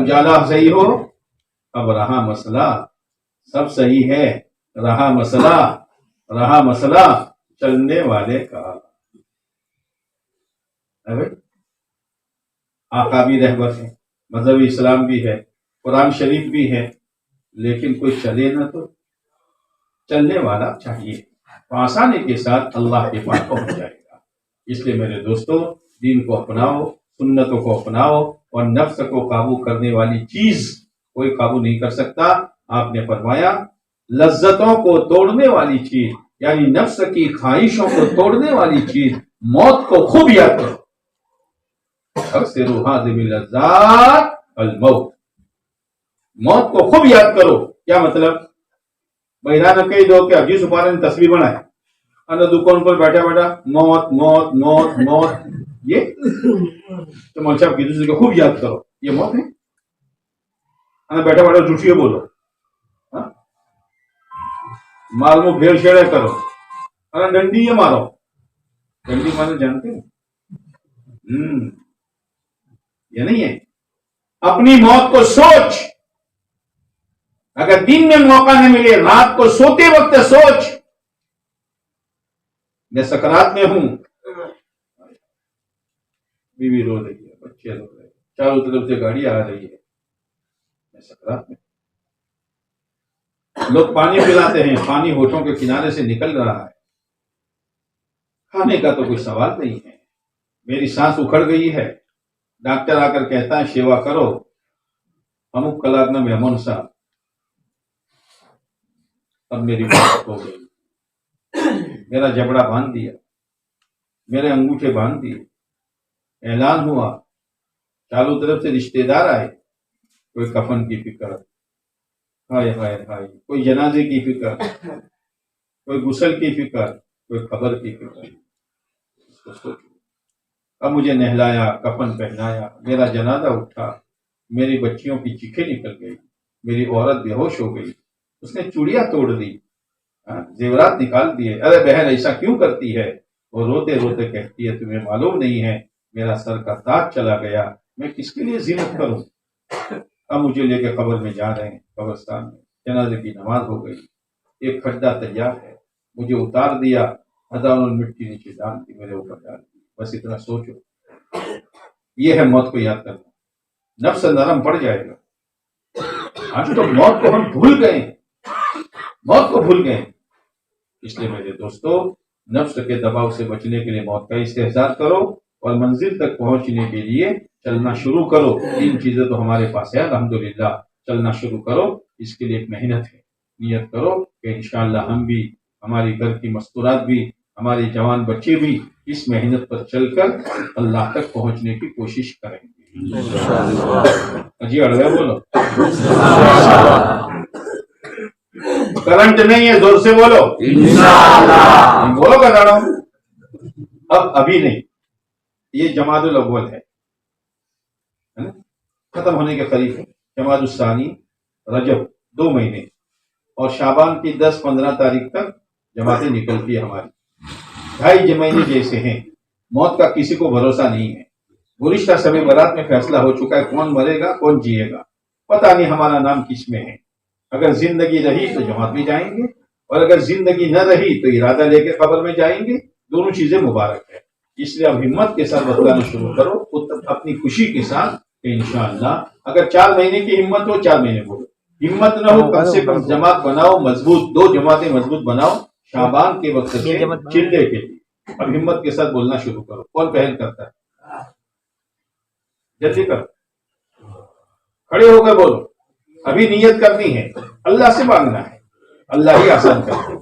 اجالا صحیح ہو. اب رہا مسئلہ، سب صحیح ہے، رہا مسئلہ چلنے والے کا. آقا بھی رہبر ہے، مذہب اسلام بھی ہے، قرآن شریف بھی ہے، لیکن کوئی چلے نہ تو چلنے والا چاہیے تو آسانی کے ساتھ اللہ کے پاس پہنچ جائے گا. اس لیے میرے دوستوں، دین کو اپناؤ، سنتوں کو اپناؤ، اور نفس کو قابو کرنے والی چیز کوئی قابو نہیں کر سکتا. آپ نے فرمایا لذتوں کو توڑنے والی چیز، یعنی نفس کی خواہشوں کو توڑنے والی چیز موت کو خوب یاد کرو. اکثر ہاذم اللذات الموت، موت کو خوب یاد کرو. کیا مطلب؟ بہرانہ کئی دو کیا جس سپارے نے تصویر بنائے انا دکان پر بیٹھا موت موت موت موت، یہ تو مول صاحب کی دوسرے کو خوب یاد کرو، یہ موت ہے. انا بیٹھا بیٹھا جھوٹیاں بولو، معلوم بھیڑ شیڑے کرو، انا ڈنڈی یہ مارو. ڈنڈی مارنا جانتے ہیں؟ یہ نہیں ہے. اپنی موت کو سوچ. اگر دن میں موقع نہ ملے، رات کو سوتے وقت سوچ، میں سکرات میں ہوں. بیوی رو رہی ہے، بچے رو رہے ہیں، چاروں طرف سے گاڑی آ رہی ہے، میں سکرات میں. لوگ پانی پلاتے ہیں، پانی ہونٹوں کے کنارے سے نکل رہا ہے، کھانے کا تو کوئی سوال نہیں ہے. میری سانس اکھڑ گئی ہے، ڈاکٹر آ کر کہتا ہے سیوا کرو، امک کلاک نہ مہمان صاحب. اب میری موت ہو گئی، میرا جبڑا باندھ دیا، میرے انگوٹھے باندھ دیے، اعلان ہوا، چاروں طرف سے رشتے دار آئے. کوئی کفن کی فکر، ہائے ہائے ہائے، کوئی جنازے کی فکر، کوئی غسل کی فکر، کوئی قبر کی فکر. اب مجھے نہلایا، کفن پہنایا، میرا جنازہ اٹھا، میری بچیوں کی چیخیں نکل گئی، میری عورت بے ہوش ہو گئی، اس نے چوڑیاں توڑ دی، زیورات نکال دیے. ارے بہن ایسا کیوں کرتی ہے؟ وہ روتے روتے کہتی ہے تمہیں معلوم نہیں ہے میرا سر کا تاج چلا گیا، میں کس کے لیے زینت کروں. اب مجھے لے کے قبر میں جا رہے ہیں، قبرستان میں جنازے کی نماز ہو گئی، ایک کھڈا تیار ہے، مجھے اتار دیا، ہزاروں مٹی نیچے ڈال دی، میرے اوپر ڈال دی. بس اتنا سوچو، یہ ہے موت کو یاد کرنا. نفس نرم پڑ جائے گا. آج تو موت کو ہم بھول گئے، موت کو بھول گئے. اس لیے میرے دوستو، نفس کے دباؤ سے بچنے کے لیے موت کا استحضار کرو، اور منزل تک پہنچنے کے لیے چلنا شروع کرو. 3 چیزیں تو ہمارے پاس ہے الحمدللہ. چلنا شروع کرو، اس کے لیے ایک محنت ہے. نیت کرو کہ انشاءاللہ ہم بھی، ہماری گھر کی مستورات بھی، ہمارے جوان بچے بھی اس محنت پر چل کر اللہ تک پہنچنے کی کوشش کریں گے. جی اڑوے بولو. کرنٹ نہیں ہے، زور سے بولو. بولو کا اب ابھی نہیں، یہ جماد الاول ہے، ختم ہونے کے قریب ہے. جماد الثانی، رجب 2 مہینے، اور شعبان کی 10-15 تاریخ تک جماعتیں نکلتی ہے ہماری. 2.5 مہینے جیسے ہیں. موت کا کسی کو بھروسہ نہیں ہے. گزشتہ شب برات میں فیصلہ ہو چکا ہے کون مرے گا کون جیے گا، پتہ نہیں ہمارا نام کس میں ہے. اگر زندگی رہی تو جماعت میں جائیں گے، اور اگر زندگی نہ رہی تو ارادہ لے کے قبر میں جائیں گے. دونوں چیزیں مبارک ہے. اس لیے اب ہمت کے ساتھ بتلانا شروع کرو اپنی خوشی کے ساتھ کہ انشاءاللہ اگر 4 مہینے کی ہمت ہو 4 مہینے بولو، ہمت نہ ہو کم سے کم جماعت بناؤ مضبوط، 2 جماعتیں مضبوط بناؤ شعبان کے وقت سے چلے کے لیے. اب ہمت کے ساتھ بولنا شروع کرو. کون پہل کرتا ہے؟ جلدی کرو، کھڑے ہو کر بولو. ابھی نیت کرنی ہے، اللہ سے مانگنا ہے، اللہ ہی آسان کرے.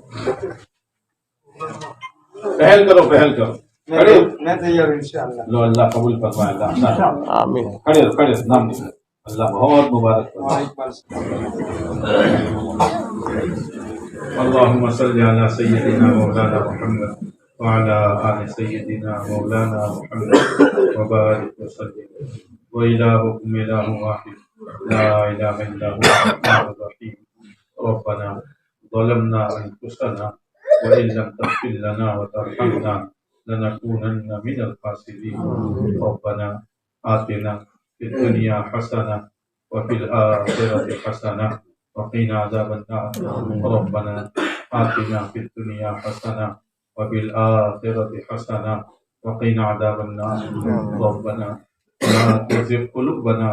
پہل کرو پہل کرو. کھڑے میں تیار انشاءاللہ. لو اللہ قبول فرمائے. اللہ آمین. کھڑے نام لے. اللہ بہت مبارک فرمائے. اللهم صل على سيدنا مولانا محمد وعلى آل سيدنا مولانا محمد وبارك وسلم. وإلهكم إله واحد لا إله إلا هو الرحمن الرحيم. ربنا ظلمنا أنفسنا وإن لم تغفر لنا وترحمنا لنكونن من الخاسرين ربنا آتنا في الدنيا حسنة وفي الآخرة حسنة وقنا عذاب النار ربنا آتنا في الدنيا حسنة وفي الآخرة حسنة وقنا عذاب النار ربنا لا تزغ قلوبنا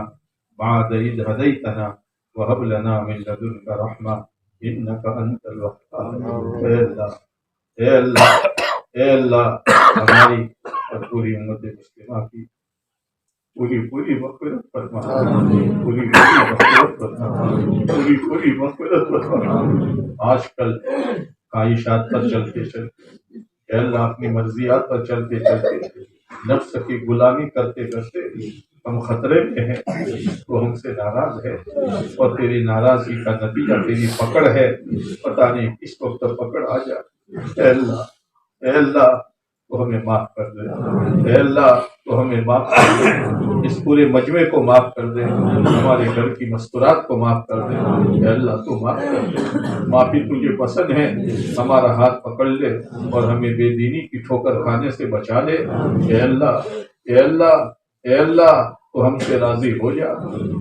بعد إذ هديتنا وهب لنا من لدنك رحمة إنك أنت الوهاب اے اللہ ہماری اور پوری امت مسلمہ کی پوری مغفرت فرما پوری مغفرت فرما آج کل خواہشات پر چلتے اے اللہ اپنی مرضیات پر چلتے نفس کی غلامی کرتے ہم خطرے میں ہیں، تو ہم سے ناراض ہے اور تیری ناراضگی کا نتیجہ تیری پکڑ ہے، پتہ نہیں کس وقت پکڑ آ جائے۔ اے اللہ تو ہمیں معاف کر دے، اے اللہ تو ہمیں معاف کر دے، اس پورے مجمع کو معاف کر دے، ہمارے گھر کی مستورات کو معاف کر دے، اے اللہ تو معاف کر دے۔ معافی تجھے پسند ہے، ہمارا ہاتھ پکڑ لے اور ہمیں بے دینی کی ٹھوکر کھانے سے بچا لے۔ اے اللہ تو ہم سے راضی ہو جا،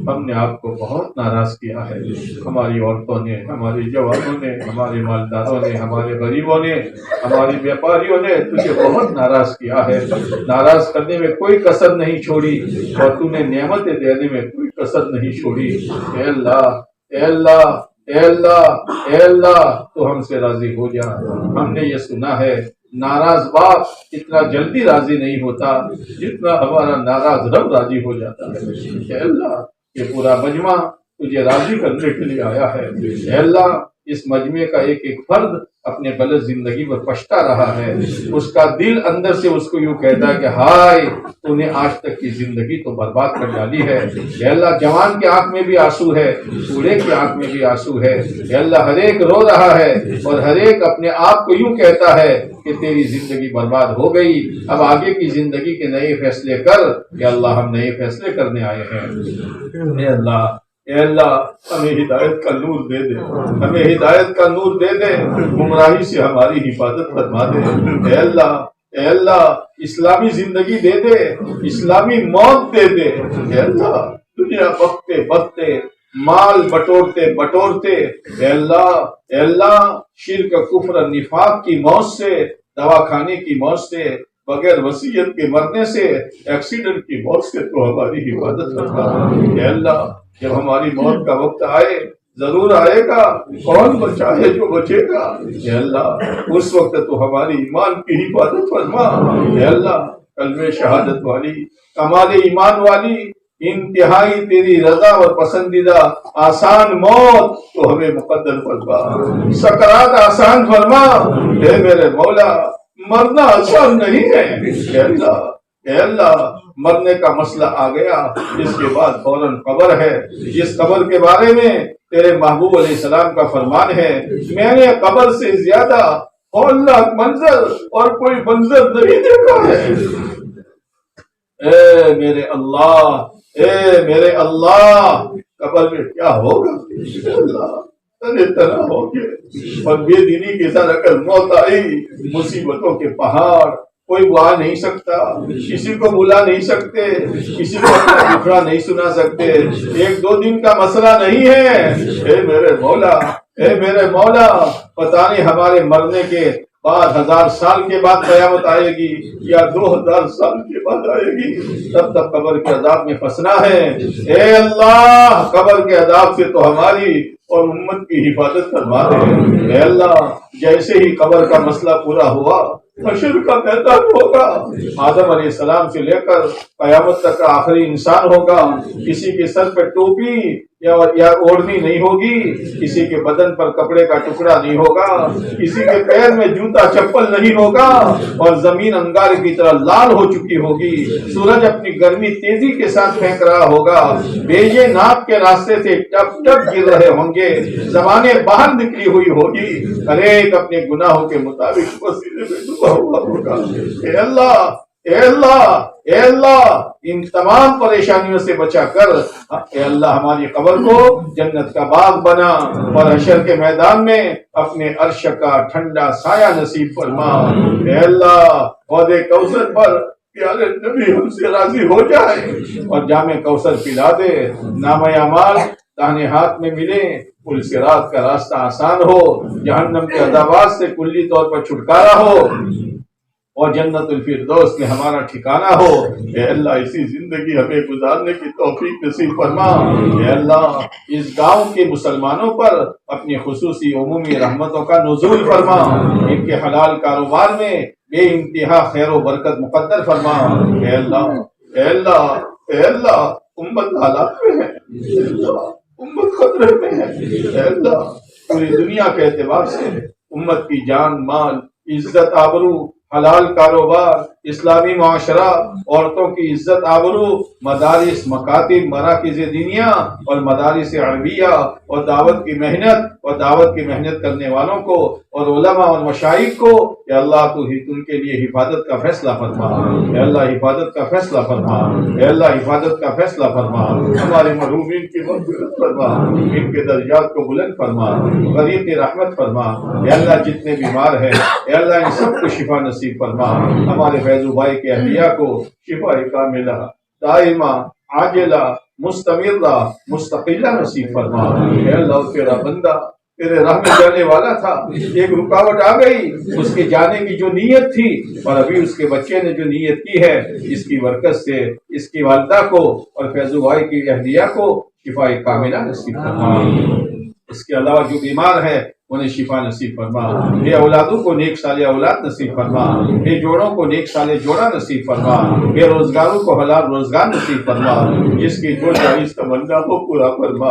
ہم نے آپ کو بہت ناراض کیا ہے، ہماری عورتوں نے، ہمارے جوانوں نے، ہمارے مالداروں نے، ہمارے غریبوں نے، ہمارے بیپاریوں نے تجھے بہت ناراض کیا ہے۔ ناراض کرنے میں کوئی کسر نہیں چھوڑی اور تو نے نعمتیں دینے میں کوئی کسر نہیں چھوڑی۔ اے اللہ تو ہم سے راضی ہو جا۔ ہم نے یہ سنا ہے ناراض باپ اتنا جلدی راضی نہیں ہوتا جتنا ہمارا ناراض رب راضی ہو جاتا ہے۔ اے اللہ یہ پورا مجمع تجھے راضی کرنے کے لیے آیا ہے۔ اے اللہ اس مجمع کا ایک ایک فرد اپنے غلط زندگی پر پچھتا رہا ہے، اس کا دل اندر سے اس کو یوں کہتا ہے کہ ہائے تو نے آج تک کی زندگی تو برباد کر ڈالی ہے۔ اے اللہ جوان کے آنکھ میں بھی آنسو ہے، بوڑھے کی آنکھ میں بھی آنسو ہے۔ اے اللہ ہر ایک رو رہا ہے اور ہر ایک اپنے آپ کو یوں کہتا ہے کہ تیری زندگی برباد ہو گئی، اب آگے کی زندگی کے نئے فیصلے کر۔ کہ اللہ ہم نئے فیصلے کرنے آئے ہیں۔ اے اللہ ہمیں ہدایت کا نور دے دے، ہمیں ہدایت کا نور دے دے، گمراہی سے ہماری حفاظت فرما دے۔ اے اللہ اسلامی زندگی دے دے، اسلامی موت دے دے۔ اے اللہ دنیا بکتے مال بٹورتے اے اللہ شرک کفر نفاق کی موت سے، دواخانے کی موت سے، بغیر وصیت کے مرنے سے، ایکسیڈنٹ کی موت سے تو ہماری حفاظت فرما۔ اے اللہ جب ہماری موت کا وقت آئے، ضرور آئے گا، کون بچا ہے جو بچے گا؟ اے اللہ اس وقت تو ہماری ایمان کی حفاظت فرما۔ اے اللہ کلمہ شہادت والی، کمال ایمان والی، انتہائی تیری رضا اور پسندیدہ آسان موت تو ہمیں مقدر فرما، سکرات آسان فرما۔ اے میرے مولا مرنا آسان نہیں ہے۔ اے اللہ مرنے کا مسئلہ آ گیا، اس کے بعد فوراً قبر ہے، جس قبر کے بارے میں تیرے محبوب علیہ السلام کا فرمان ہے میں نے قبر سے زیادہ ہولناک منظر اور کوئی منظر نہیں دیکھا ہے۔ اے میرے اللہ قبر میں کیا ہوگا؟ تنہا ہو گئے اور بے دینی کے ساتھ اگر موت آئی، مصیبتوں کے پہاڑ، کوئی وہ آ نہیں سکتا، کسی کو بلا نہیں سکتے، کسی کو اپنا دکھڑا نہیں سنا سکتے، 1-2 دن کا مسئلہ نہیں ہے۔ اے میرے مولا پتہ نہیں ہمارے مرنے کے بعد 1000 سال کے بعد قیامت آئے گی یا 2000 سال کے بعد آئے گی، تب تک قبر کے عذاب میں پھنسنا ہے۔ اے اللہ قبر کے عذاب سے تو ہماری اور امت کی حفاظت فرما دے۔ اے اللہ جیسے ہی قبر کا مسئلہ پورا ہوا، حشر کا میدان ہوگا، آدم علیہ السلام سے لے کر قیامت تک کا آخری انسان ہوگا، کسی کے سر پہ ٹوپی یا اوڑھنی نہیں ہوگی، کسی کے بدن پر کپڑے کا ٹکڑا نہیں ہوگا، کسی کے پیر میں جوتا چپل نہیں ہوگا، اور زمین انگارے کی طرح لال ہو چکی ہوگی، سورج اپنی گرمی تیزی کے ساتھ پھینک رہا ہوگا، بیجے ناک کے راستے سے ٹپ ٹپ گر رہے ہوں گے، زبانیں باہر نکلی ہوئی ہوگی، ہر ایک اپنے گناہوں کے مطابق پسینے میں ڈوبا ہوا ہوگا۔ اے اللہ ان تمام پریشانیوں سے بچا کر اے اللہ ہماری قبر کو جنت کا باغ بنا اور حشر کے میدان میں اپنے عرش کا ٹھنڈا سایہ نصیب فرما۔ اے اللہ حوض کوثر پر پیارے نبی ہم سے راضی ہو جائے اور جام کوثر پلا دے، نام اعمال داہنے ہاتھ میں ملے، پل صراط کا راستہ آسان ہو، جہنم کے عذابات سے کلی طور پر چھٹکارا ہو اور جنت الفردوس میں ہمارا ٹھکانہ ہو۔ اے اللہ اسی زندگی ہمیں گزارنے کی توفیق نصیب فرما۔ اے اللہ اس گاؤں کے مسلمانوں پر اپنی خصوصی عمومی رحمتوں کا نزول فرما، ان کے حلال کاروبار میں بے انتہا خیر و برکت مقدر فرما۔ اے اللہ اے اللہ اے اللہ امت حالات میں ہے، اے اللہ امت خطرے میں ہے، اے اللہ پوری دنیا کے اعتبار سے امت کی جان مال عزت آبرو حلال کاروبار اسلامی معاشرہ عورتوں کی عزت آبرو مدارس مکاتب مراکز دینیا اور مدارس عربیہ اور دعوت کی محنت کرنے والوں کو اور علماء اور مشائخ کو اے اللہ تو ہی ان کے لیے حفاظت کا فیصلہ فرما۔ اے اللہ حفاظت کا فیصلہ فرما، اے اللہ حفاظت کا فیصلہ فرما، ہمارے مرحومین کی مغفرت فرما، ان کے درجات کو بلند فرما، غریب کی رحمت فرما۔ اے اللہ جتنے بیمار ہیں اے اللہ ان سب کو شفا نصیب فرما، ہمارے فیضو بھائی کے اہلیہ کو شفا کاملہ دائمہ عاجلہ مستمرہ مستقلہ نصیب فرما۔ اے اللہ تیرا بندہ تیرے راہ میں جانے والا تھا، ایک رکاوٹ آ گئی، اس کے جانے کی جو نیت تھی اور ابھی اس کے بچے نے جو نیت کی ہے، اس کی برکت سے اس کی والدہ کو اور فیضو بھائی کی اہلیہ کو شفا کاملہ نصیب فرما۔ اس کے علاوہ جو بیمار ہے انہیں شفا نصیب فرما، بے اولادوں کو نیک سال اولاد نصیب فرما، بے جوڑوں کو نیک سال جوڑا نصیب فرما، بے روزگاروں کو حلال روزگار نصیب فرما، جس کی جو جائز تمنا ہو پورا فرما،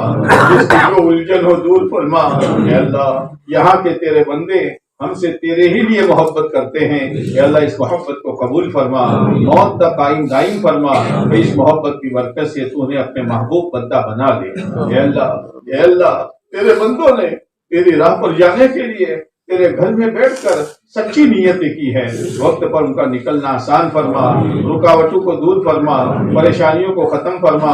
جس کی جو الجھن ہو دور فرما۔ اے اللہ یہاں کے تیرے بندے ہم سے تیرے ہی لیے محبت کرتے ہیں، اے اللہ اس محبت کو قبول فرما، موت تک قائم دائم فرما، اس محبت کی برکت سے تو انہیں اپنے محبوب بندہ بنا لے۔ اے اللہ تیرے بندوں نے تیری راہ پر جانے کے لیے تیرے گھر میں بیٹھ کر سچی نیتیں کی ہے، وقت پر ان کا نکلنا آسان فرما، رکاوٹوں کو دور فرما، پریشانیوں کو ختم فرما،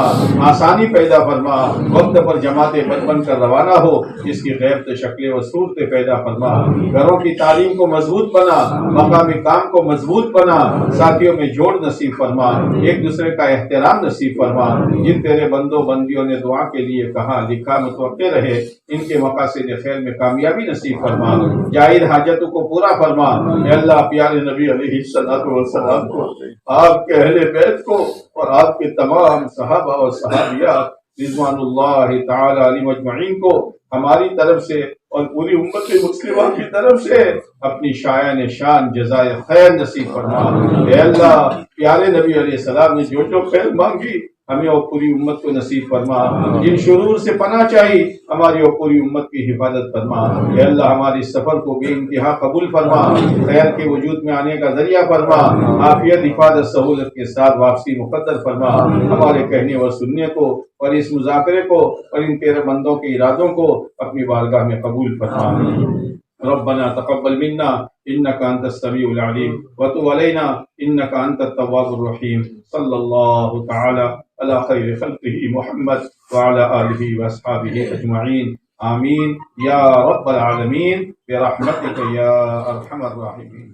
آسانی پیدا فرما، وقت پر جماعتیں بن کر روانہ ہو، اس کی غیبت شکلیں و صورتیں پیدا فرما، گھروں کی تعلیم کو مضبوط بنا، مقامی کام کو مضبوط بنا، ساتھیوں میں جوڑ نصیب فرما، ایک دوسرے کا احترام نصیب فرما۔ جن تیرے بندوں بندیوں نے دعا کے لیے کہا لکھا متوقع رہے، ان کے مقاصد خیر میں کامیابی نصیب فرما، جائز حاجتوں کو پورا فرما۔ اے اللہ پیارے نبی علیہ الصلوۃ والسلام کو، آپ کے اہل بیت کو اور آپ کے تمام صحابہ اور صحابیات رضوان اللہ تعالی علیہم اجمعین کو ہماری طرف سے اور پوری امت مسلمہ کی طرف سے اپنی شایان شان جزائے خیر نصیب فرما۔ اے اللہ پیارے نبی علیہ السلام نے جو خیر مانگی ہمیں اور پوری امت کو نصیب فرما، جن شرور سے پناہ چاہی ہماری اور پوری امت کی حفاظت فرما۔ اے اللہ ہماری سفر کو بے انتہا قبول فرما، خیر کے وجود میں آنے کا ذریعہ فرما، عافیت حفاظت سہولت کے ساتھ واپسی مقدر فرما، ہمارے کہنے اور سننے کو اور اس مذاکرے کو اور ان تیرے بندوں کے ارادوں کو اپنی بارگاہ میں قبول فرما۔ ربنا تقبل منا انك انت السميع العليم وتب علينا انك انت التواب الرحيم صلى الله تعالى على خير خلقه محمد وعلى آله واصحابه اجمعين آمين يا رب العالمين برحمتك يا ارحم الراحمين۔